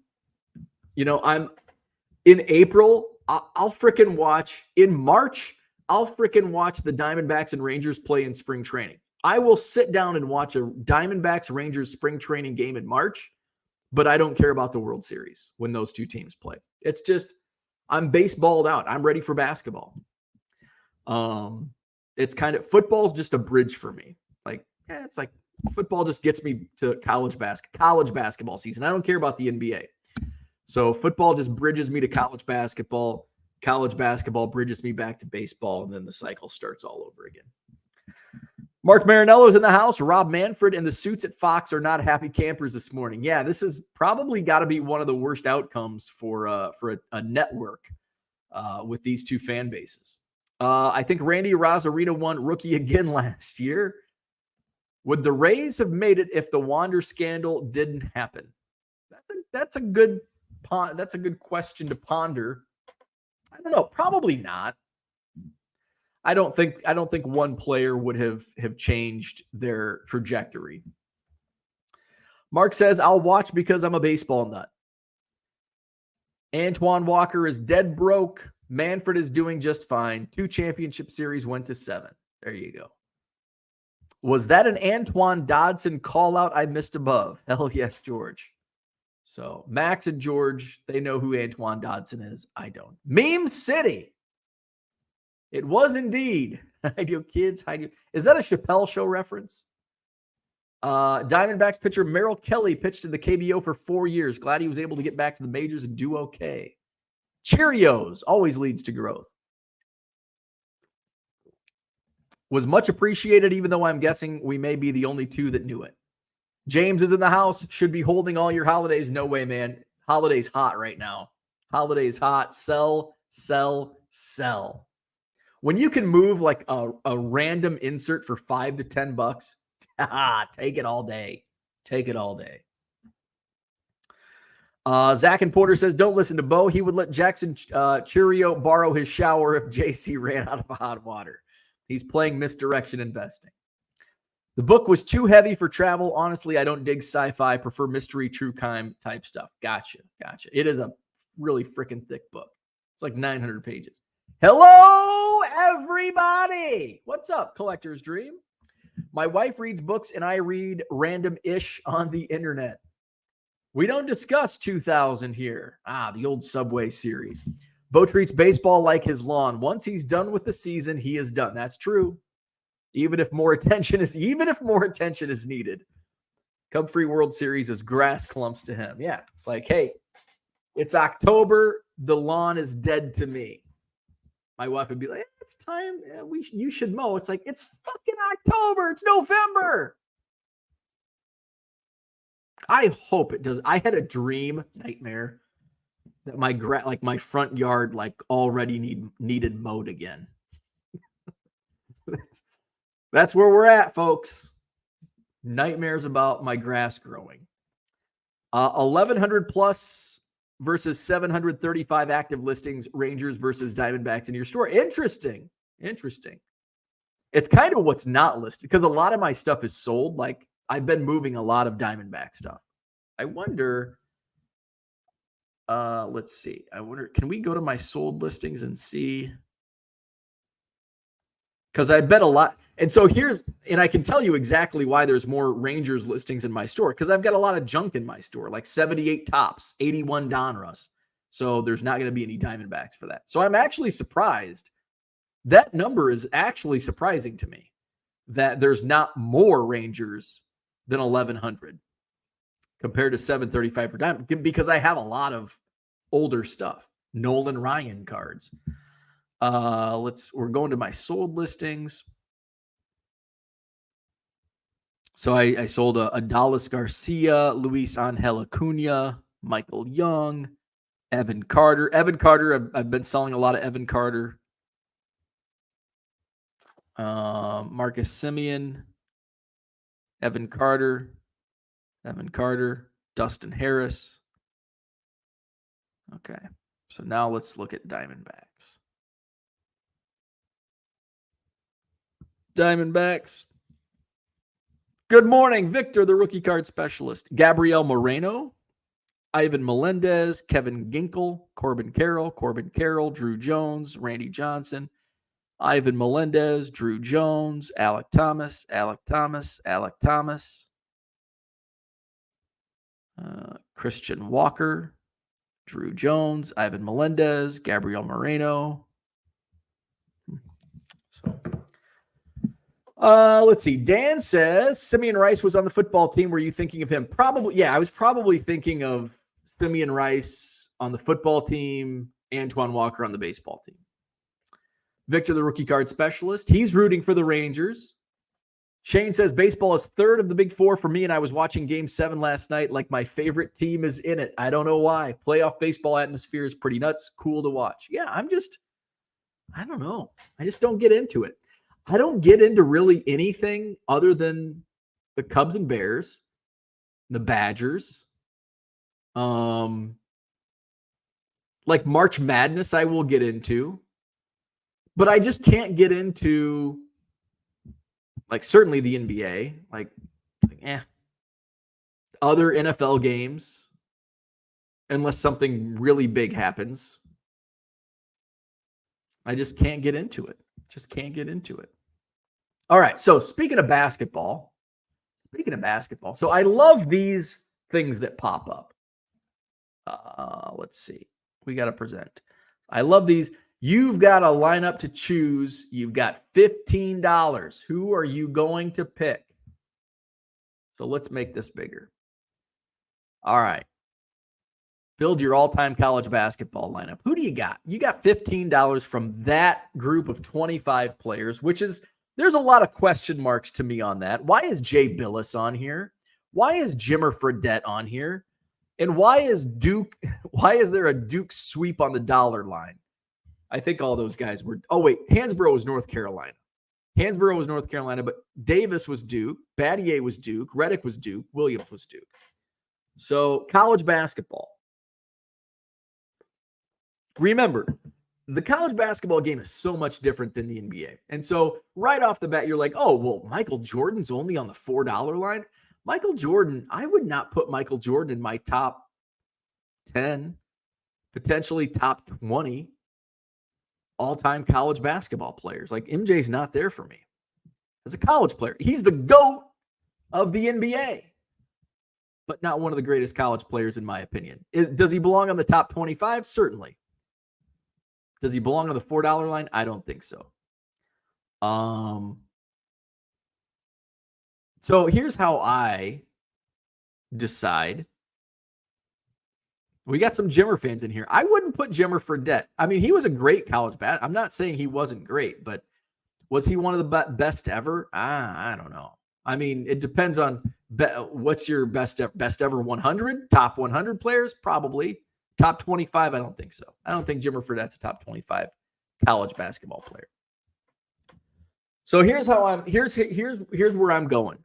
in April, I'll freaking watch. In March, I'll freaking watch the Diamondbacks and Rangers play in spring training. I will sit down and watch a Diamondbacks Rangers spring training game in March, but I don't care about the World Series when those two teams play. It's just, I'm baseballed out. I'm ready for basketball. It's kind of, football's just a bridge for me. Like, it's like football just gets me to college basketball season. I don't care about the NBA. So football just bridges me to college basketball. College basketball bridges me back to baseball, and then the cycle starts all over again. Mark Marinello's in the house. Rob Manfred and the suits at Fox are not happy campers this morning. Yeah, this has probably got to be one of the worst outcomes for a network with these two fan bases. I think Randy Rosarino won rookie again last year. Would the Rays have made it if the Wander scandal didn't happen? That's a good question to ponder. I don't know. Probably not. I don't think one player would have changed their trajectory. Mark says, I'll watch because I'm a baseball nut. Antoine Walker is dead broke. Manfred is doing just fine. 2 championship series went to 7. There you go. Was that an Antoine Dodson call out I missed above? Hell yes, George. So Max and George, they know who Antoine Dodson is. I don't. Meme City. It was indeed. I do, kids. I do. Is that a Chappelle Show reference? Diamondbacks pitcher Merrill Kelly pitched in the KBO for 4 years. Glad he was able to get back to the majors and do okay. Cheerios always leads to growth. Was much appreciated, even though I'm guessing we may be the only 2 that knew it. James is in the house. Should be holding all your holidays. No way, man. Holidays hot right now. Holidays hot. Sell, sell, sell. When you can move like a random insert for $5 to $10, take it all day. Take it all day. Zach and Porter says, don't listen to Bo. He would let Jackson Cheerio borrow his shower if JC ran out of hot water. He's playing misdirection investing. The book was too heavy for travel. Honestly, I don't dig sci-fi. I prefer mystery, true crime type stuff. Gotcha. It is a really freaking thick book. It's like 900 pages. Hello, everybody. What's up, Collector's Dream? My wife reads books and I read random-ish on the internet. We don't discuss 2000 here. The old Subway series. Bo treats baseball like his lawn. Once he's done with the season, he is done. That's true. Even if more attention is needed. Cub-free World Series is grass clumps to him. Yeah, it's like, hey, it's October. The lawn is dead to me. My wife would be like, it's time. You should mow. It's like, it's fucking October. It's November. I hope it does. I had a dream, nightmare, that my front yard already needed mowed again. That's where we're at, folks. Nightmares about my grass growing. 1,100 plus versus 735 active listings, Rangers versus Diamondbacks in your store. Interesting. It's kind of what's not listed because a lot of my stuff is sold. Like, I've been moving a lot of Diamondback stuff. I wonder, let's see. Can we go to my sold listings and see? Because I bet a lot. And so I can tell you exactly why there's more Rangers listings in my store. Because I've got a lot of junk in my store, like 78 Topps, 81 Donruss. So there's not going to be any Diamondbacks for that. So I'm actually surprised. That number is actually surprising to me, that there's not more Rangers than 1,100 compared to 735 for Diamond, because I have a lot of older stuff. Nolan Ryan cards. We're going to my sold listings. So I sold a Dallas Garcia, Luis Angel Acuna, Michael Young, Evan Carter. I've been selling a lot of Evan Carter. Marcus Semien, Evan Carter, Dustin Harris. Okay. So now let's look at Diamondbacks. Good morning, Victor, the rookie card specialist. Gabriel Moreno, Ivan Melendez, Kevin Ginkel, Corbin Carroll, Drew Jones, Randy Johnson, Ivan Melendez, Drew Jones, Alec Thomas, Christian Walker, Drew Jones, Ivan Melendez, Gabriel Moreno. So, let's see. Dan says Simeon Rice was on the football team. Were you thinking of him? Probably. Yeah, I was probably thinking of Simeon Rice on the football team, Antoine Walker on the baseball team. Victor, the rookie card specialist, he's rooting for the Rangers. Shane says baseball is third of the big four for me, and I was watching Game 7 last night like my favorite team is in it. I don't know why. Playoff baseball atmosphere is pretty nuts. Cool to watch. Yeah, I don't know. I just don't get into it. I don't get into really anything other than the Cubs and Bears, the Badgers. Like March Madness I will get into. But I just can't get into, like, certainly the NBA, other NFL games, unless something really big happens. I just can't get into it. All right, so speaking of basketball, so I love these things that pop up. Let's see. We got to present. I love these. You've got a lineup to choose. You've got $15. Who are you going to pick? So let's make this bigger. All right. Build your all-time college basketball lineup. Who do you got? You got $15 from that group of 25 players, which is, there's a lot of question marks to me on that. Why is Jay Billis on here? Why is Jimmer Fredette on here? And why is there a Duke sweep on the dollar line? I think all those guys were. Oh, wait. Hansborough was North Carolina. But Davis was Duke. Battier was Duke. Reddick was Duke. Williams was Duke. So, college basketball. Remember, the college basketball game is so much different than the NBA. And so, right off the bat, you're like, oh, well, Michael Jordan's only on the $4 line. Michael Jordan, I would not put Michael Jordan in my top 10, potentially top 20 all-time college basketball players. Like, MJ's not there for me as a college player. He's the GOAT of the NBA, but not one of the greatest college players in my opinion. Does he belong on the top 25? Certainly. Does he belong on the $4 line? I don't think so. So here's how I decide. We got some Jimmer fans in here. I wouldn't put Jimmer Fredette. I mean, he was a great college bat. I'm not saying he wasn't great, but was he one of the best ever? I don't know. I mean, it depends on what's your best ever 100, top 100 players, probably. Top 25, I don't think so. I don't think Jimmer Fredette's a top 25 college basketball player. So here's where I'm going.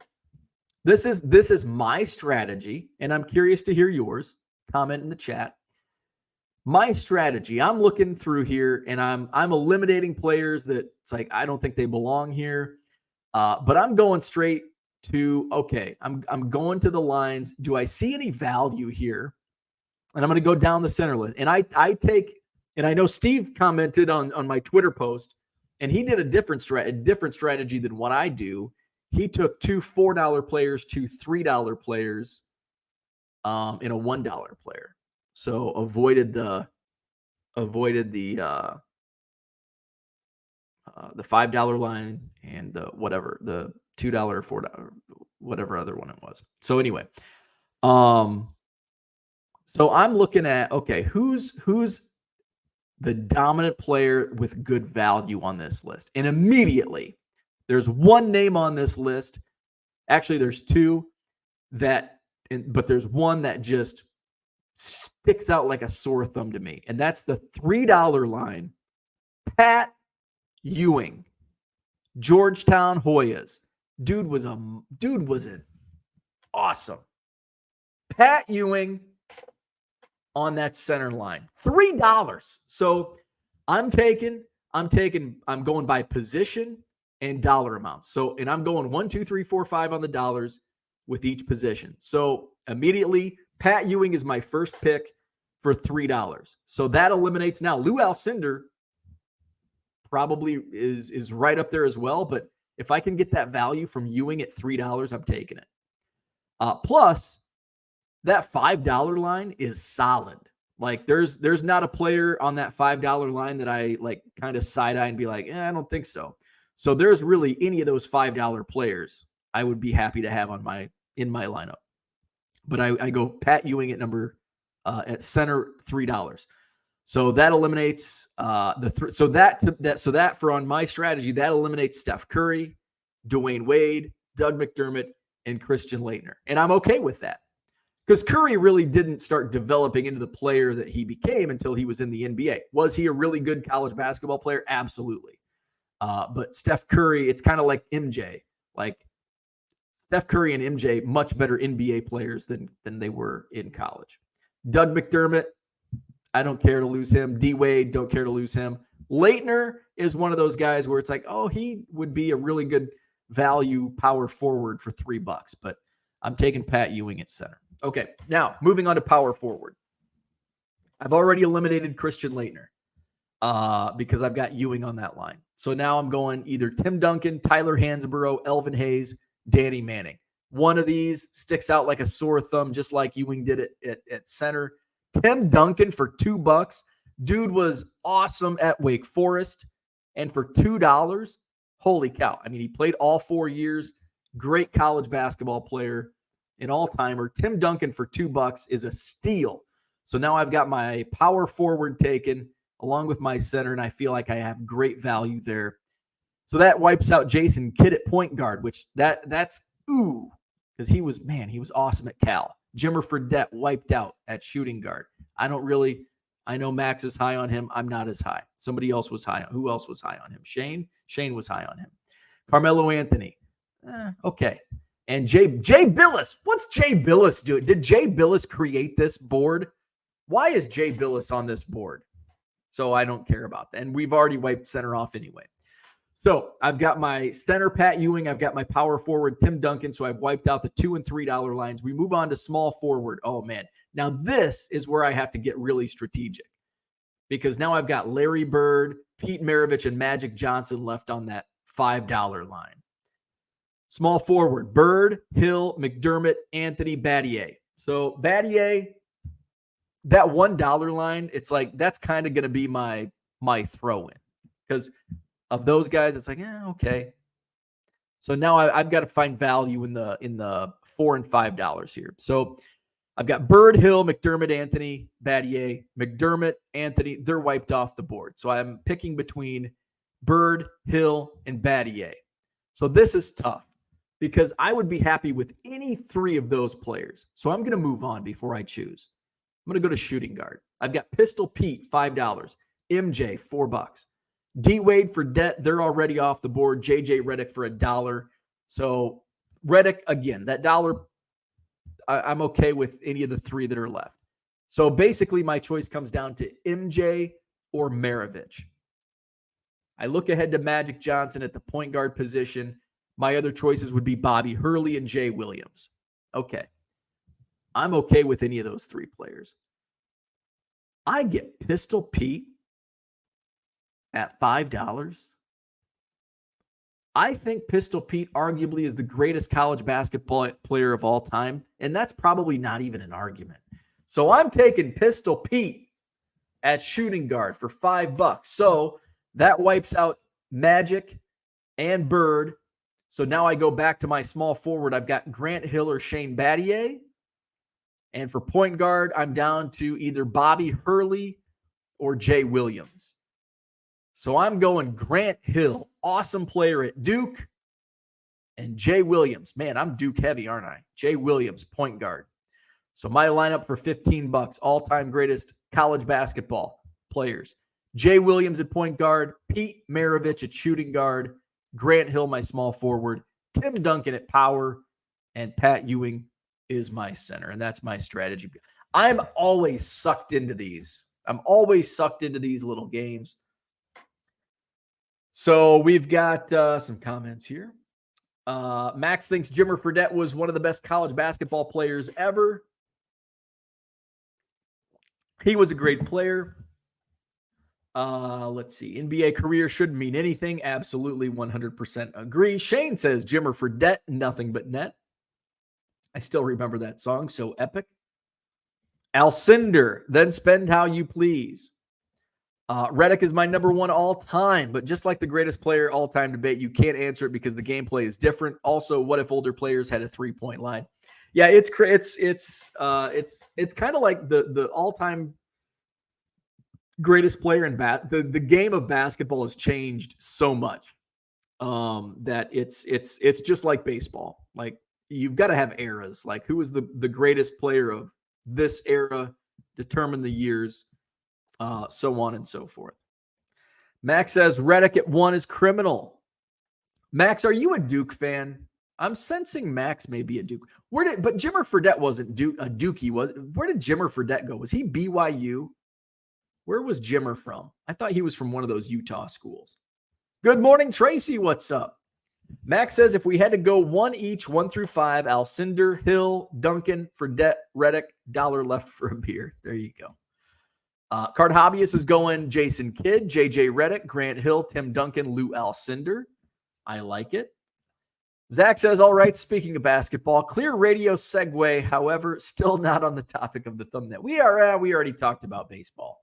This is my strategy, and I'm curious to hear yours. Comment in the chat. My strategy, I'm looking through here and I'm eliminating players that it's like I don't think they belong here. But I'm going straight to, okay, I'm going to the lines. Do I see any value here? And I'm going to go down the center list. And I take, and I know Steve commented on my Twitter post, and he did a different strategy than what I do. He took two $4 players, two $3 players, and a $1 player. So avoided the $5 line and the $2 or $4, whatever other one it was. So anyway, so I'm looking at, okay, who's the dominant player with good value on this list? And immediately there's one name on this list. Actually, there's two but there's one that just sticks out like a sore thumb to me. And that's the $3 line. Pat Ewing, Georgetown Hoyas. Dude was awesome. Pat Ewing on that center line. $3. So I'm going by position and dollar amount. So, and I'm going 1, 2, 3, 4, 5 on the dollars with each position. So immediately, Pat Ewing is my first pick for $3. So that eliminates now Lou Alcindor, probably is right up there as well. But if I can get that value from Ewing at $3, I'm taking it. Plus, that $5 line is solid. Like there's not a player on that $5 line that I like kind of side eye and be like, I don't think so. So there's really any of those $5 players I would be happy to have in my lineup. But I go Pat Ewing at center $3. So that eliminates so that for on my strategy, that eliminates Steph Curry, Dwayne Wade, Doug McDermott, and Christian Laettner. And I'm okay with that. Because Curry really didn't start developing into the player that he became until he was in the NBA. Was he a really good college basketball player? Absolutely. But Steph Curry, it's kind of like MJ. Like Steph Curry and MJ, much better NBA players than they were in college. Doug McDermott, I don't care to lose him. D Wade, don't care to lose him. Laettner is one of those guys where it's like, oh, he would be a really good value power forward for $3, but I'm taking Pat Ewing at center. Okay, now moving on to power forward. I've already eliminated Christian Laettner because I've got Ewing on that line. So now I'm going either Tim Duncan, Tyler Hansborough, Elvin Hayes, Danny Manning. One of these sticks out like a sore thumb, just like Ewing did it at center. Tim Duncan for $2. Dude was awesome at Wake Forest. And for $2, holy cow. I mean, he played all 4 years. Great college basketball player. An all-timer. Tim Duncan for $2 is a steal. So now I've got my power forward taken along with my center, and I feel like I have great value there. So that wipes out Jason Kidd at point guard, which that's ooh, because he was awesome at Cal. Jimmer Fredette wiped out at shooting guard. I know Max is high on him. I'm not as high. Somebody else was high on. Who else was high on him? Shane was high on him. Carmelo Anthony. Okay. And Jay Billis. What's Jay Billis doing? Did Jay Billis create this board? Why is Jay Billis on this board? So I don't care about that. And we've already wiped center off anyway. So I've got my center, Pat Ewing. I've got my power forward, Tim Duncan. So I've wiped out the $2 and $3 lines. We move on to small forward. Oh, man. Now this is where I have to get really strategic because now I've got Larry Bird, Pete Maravich, and Magic Johnson left on that $5 line. Small forward, Bird, Hill, McDermott, Anthony, Battier. So Battier, that $1 line, it's like that's kind of going to be my throw-in because of those guys. It's like, okay. So now I've got to find value in the $4 and $5 here. So I've got Bird, Hill, McDermott, Anthony, Battier, McDermott, Anthony. They're wiped off the board. So I'm picking between Bird, Hill, and Battier. So this is tough because I would be happy with any three of those players. So I'm going to move on before I choose. I'm going to go to shooting guard. I've got Pistol Pete, $5. MJ, $4. D Wade for debt. They're already off the board. JJ Redick for $1. So Redick, again, that $1, I'm okay with any of the three that are left. So basically my choice comes down to MJ or Maravich. I look ahead to Magic Johnson at the point guard position. My other choices would be Bobby Hurley and Jay Williams. Okay. I'm okay with any of those three players. I get Pistol Pete at $5. I think Pistol Pete arguably is the greatest college basketball player of all time, and that's probably not even an argument. So I'm taking Pistol Pete at shooting guard for $5. So that wipes out Magic and Bird. So now I go back to my small forward. I've got Grant Hill or Shane Battier. And for point guard, I'm down to either Bobby Hurley or Jay Williams. So I'm going Grant Hill, awesome player at Duke, and Jay Williams. Man, I'm Duke heavy, aren't I? Jay Williams, point guard. So my lineup for $15, all-time greatest college basketball players. Jay Williams at point guard, Pete Maravich at shooting guard, Grant Hill, my small forward, Tim Duncan at power, and Pat Ewing is my center. And that's my strategy. I'm always sucked into these. I'm always sucked into these little games. So we've got some comments here. Max thinks Jimmer Fredette was one of the best college basketball players ever. He was a great player. Let's see. NBA career shouldn't mean anything. Absolutely 100% agree. Shane says Jimmer Fredette, nothing but net. I still remember that song. So epic. Alcindor, then spend how you please. Reddick is my number one all time, but just like the greatest player all time debate, you can't answer it because the gameplay is different. Also, what if older players had a 3-point line? Yeah, it's kind of like the all time greatest player in the game of basketball has changed so much that it's just like baseball. Like you've got to have eras. Like who was the greatest player of this era? Determine the years. So on and so forth. Max says Reddick at 1 is criminal. Max, are you a Duke fan? I'm sensing Max may be a Duke. But Jimmer Fredette wasn't a Dookie. Where did Jimmer Fredette go? Was he BYU? Where was Jimmer from? I thought he was from one of those Utah schools. Good morning, Tracy. What's up? Max says if we had to go one each, 1 through 5, Alcindor, Hill, Duncan, Fredette, Reddick, $1 left for a beer. There you go. Card Hobbyist is going Jason Kidd, JJ Reddick, Grant Hill, Tim Duncan, Lou Alcindor. I like it. Zach says, all right, speaking of basketball, clear radio segue, however, still not on the topic of the thumbnail. We already talked about baseball.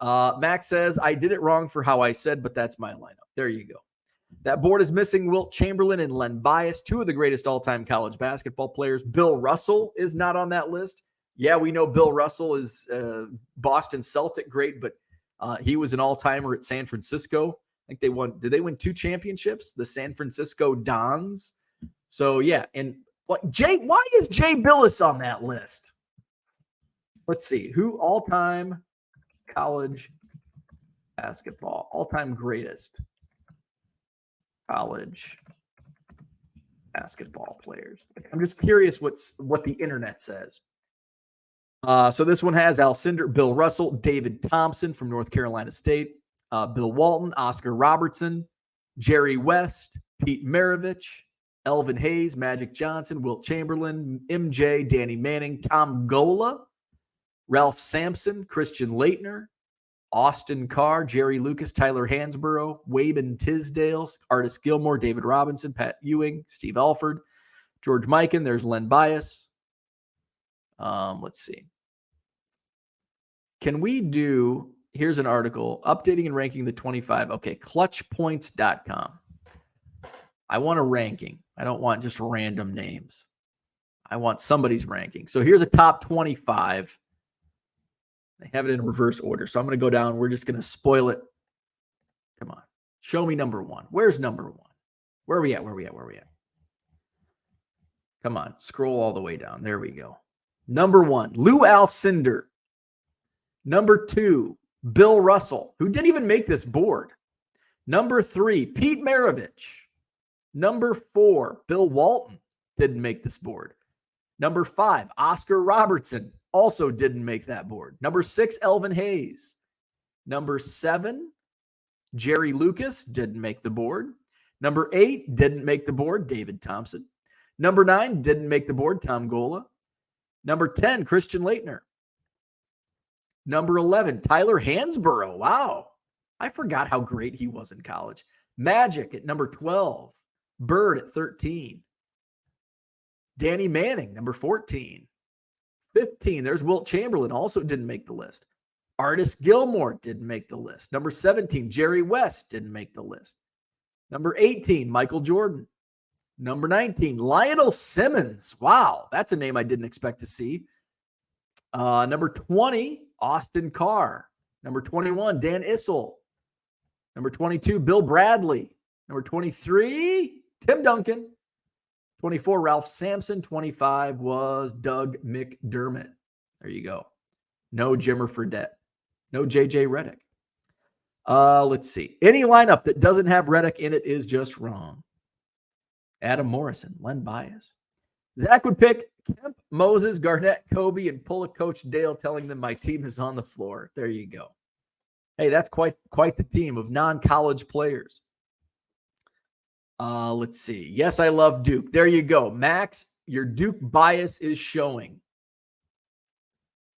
Max says, I did it wrong for how I said, but that's my lineup. There you go. That board is missing Wilt Chamberlain and Len Bias, 2 of the greatest all-time college basketball players. Bill Russell is not on that list. Yeah, we know Bill Russell is Boston Celtic great, but he was an all-timer at San Francisco. I think they won. Did they win 2 championships? The San Francisco Dons. So yeah, and why is Jay Billis on that list? Let's see who all-time college basketball, all-time greatest college basketball players. I'm just curious what the internet says. So this one has Alcindor, Bill Russell, David Thompson from North Carolina State, Bill Walton, Oscar Robertson, Jerry West, Pete Maravich, Elvin Hayes, Magic Johnson, Wilt Chamberlain, MJ, Danny Manning, Tom Gola, Ralph Sampson, Christian Laettner, Austin Carr, Jerry Lucas, Tyler Hansborough, Waben Tisdale, Artis Gilmore, David Robinson, Pat Ewing, Steve Alford, George Mikan. There's Len Bias. Let's see. Can we do, here's an article, updating and ranking the 25. Okay, clutchpoints.com. I want a ranking. I don't want just random names. I want somebody's ranking. So here's a top 25. They have it in reverse order. So I'm going to go down. We're just going to spoil it. Come on. Show me number 1. Where's number 1? Where are we at? Come on. Scroll all the way down. There we go. Number 1, Lou Alcindor. Number 2, Bill Russell, who didn't even make this board. Number 3, Pete Maravich. Number 4, Bill Walton, didn't make this board. Number 5, Oscar Robertson, also didn't make that board. Number 6, Elvin Hayes. Number 7, Jerry Lucas, didn't make the board. Number 8, didn't make the board, David Thompson. Number 9, didn't make the board, Tom Gola. Number 10, Christian Laettner. Number 11, Tyler Hansborough. Wow. I forgot how great he was in college. Magic at number 12. Bird at 13. Danny Manning, number 14. 15, there's Wilt Chamberlain, also didn't make the list. Artis Gilmore didn't make the list. Number 17, Jerry West didn't make the list. Number 18, Michael Jordan. Number 19, Lionel Simmons. Wow, that's a name I didn't expect to see. Number 20, Austin Carr. Number 21, Dan Issel. Number 22, Bill Bradley. Number 23, Tim Duncan. 24, Ralph Sampson. 25 was Doug McDermott. There you go. No Jimmer Fredette. No JJ Reddick. Let's see. Any lineup that doesn't have Reddick in it is just wrong. Adam Morrison, Len Bias. Zach would pick Kemp, Moses, Garnett, Kobe, and pull a Coach Dale telling them my team is on the floor. There you go. Hey, that's quite the team of non-college players. Let's see. Yes, I love Duke. There you go. Max, your Duke bias is showing.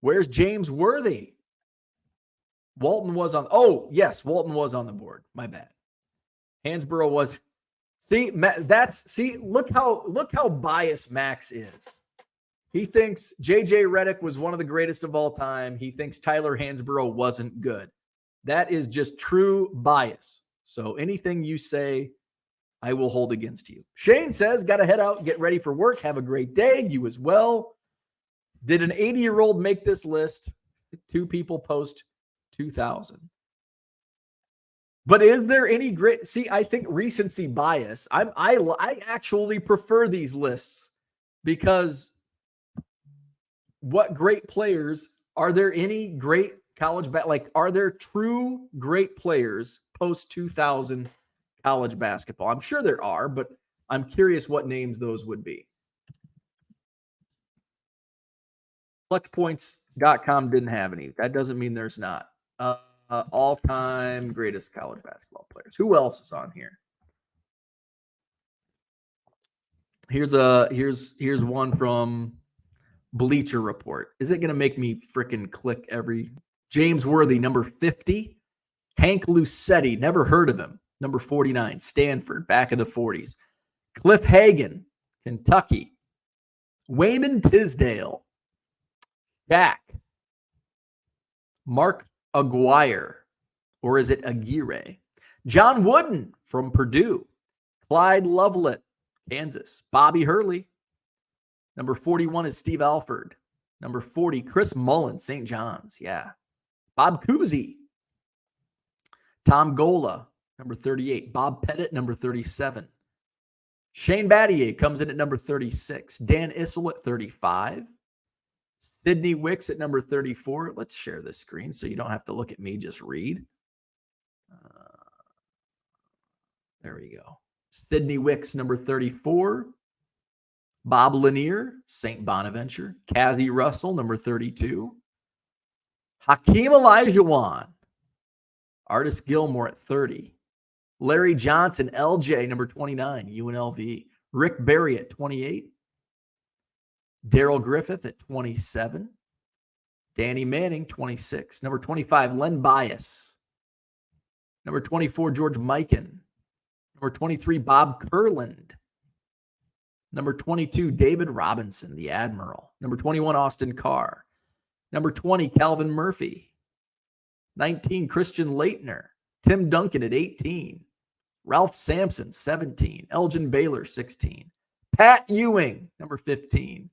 Where's James Worthy? Walton was on. Oh, yes, Walton was on the board. My bad. Hansborough was. See, look how biased Max is. He thinks J.J. Redick was one of the greatest of all time. He thinks Tyler Hansborough wasn't good. That is just true bias. So anything you say, I will hold against you. Shane says, got to head out, get ready for work. Have a great day. You as well. Did an 80-year-old make this list? 2 people post 2000. But is there any great? See, I think recency bias. I actually prefer these lists because what great players are there? Any great college are there true great players post 2000 college basketball? I'm sure there are, but I'm curious what names those would be. Clutchpoints.com didn't have any. That doesn't mean there's not. All-time greatest college basketball players. Who else is on here? Here's one from Bleacher Report. Is it going to make me freaking click every? James Worthy, number 50. Hank Lucetti, never heard of him. Number 49, Stanford, back in the 40s. Cliff Hagan, Kentucky. Wayman Tisdale. Shaq. Mark Aguirre, or is it Aguirre? John Wooden from Purdue. Clyde Lovelet, Kansas. Bobby Hurley. Number 41 is Steve Alford. Number 40, Chris Mullen, St. John's. Yeah. Bob Cousy. Tom Gola, number 38. Bob Pettit, number 37. Shane Battier comes in at number 36. Dan Issel at 35. Sidney Wicks at number 34. Let's share this screen so you don't have to look at me, just read. There we go. Sidney Wicks, number 34. Bob Lanier, St. Bonaventure. Kazzy Russell, number 32. Hakeem Olajuwon. Artis Gilmore at 30. Larry Johnson, LJ, number 29, UNLV. Rick Barry at 28. Daryl Griffith at 27. Danny Manning, 26. Number 25, Len Bias. Number 24, George Mikan. Number 23, Bob Kurland. Number 22, David Robinson, the Admiral. Number 21, Austin Carr. Number 20, Calvin Murphy. 19, Christian Leitner. Tim Duncan at 18. Ralph Sampson, 17. Elgin Baylor, 16. Pat Ewing, number 15.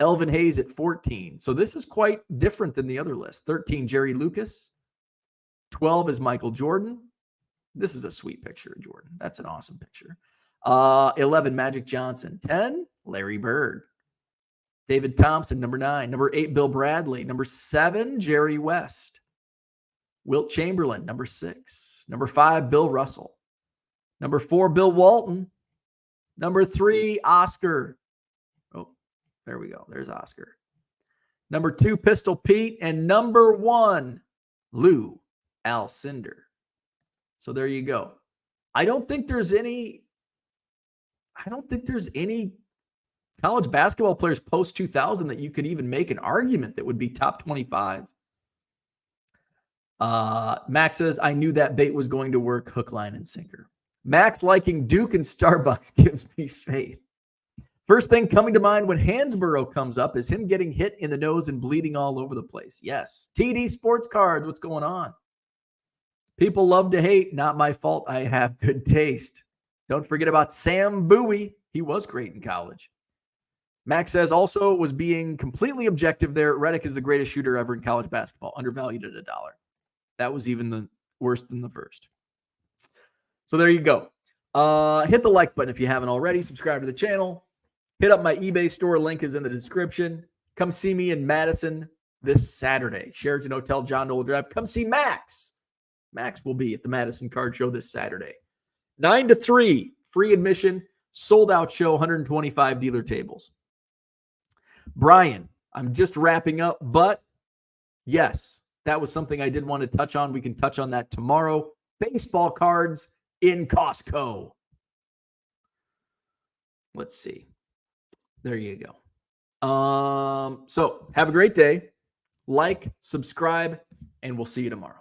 Elvin Hayes at 14. So this is quite different than the other list. 13, Jerry Lucas. 12 is Michael Jordan. This is a sweet picture of Jordan. That's an awesome picture. 11, Magic Johnson. 10, Larry Bird. David Thompson, number 9. Number 8, Bill Bradley. Number 7, Jerry West. Wilt Chamberlain, number 6. Number 5, Bill Russell. Number 4, Bill Walton. Number 3, Oscar. Oh, there we go. There's Oscar. Number 2, Pistol Pete. And number 1, Lou Alcindor. So there you go. I don't think there's any college basketball players post 2000 that you could even make an argument that would be top 25. Max says, I knew that bait was going to work, hook, line, and sinker. Max liking Duke and Starbucks gives me faith. First thing coming to mind when Hansborough comes up is him getting hit in the nose and bleeding all over the place. Yes. TD Sports Cards, what's going on? People love to hate. Not my fault. I have good taste. Don't forget about Sam Bowie. He was great in college. Max says also was being completely objective there. Redick is the greatest shooter ever in college basketball. Undervalued at $1. That was even worse than the first. So there you go. Hit the like button if you haven't already. Subscribe to the channel. Hit up my eBay store. Link is in the description. Come see me in Madison this Saturday. Sheraton Hotel, John Noel Drive. Come see Max. Max will be at the Madison Card Show this Saturday. 9 to 3, free admission, sold out show, 125 dealer tables. Brian, I'm just wrapping up, but yes, that was something I did want to touch on. We can touch on that tomorrow. Baseball cards in Costco. Let's see. There you go. So have a great day. Like, subscribe, and we'll see you tomorrow.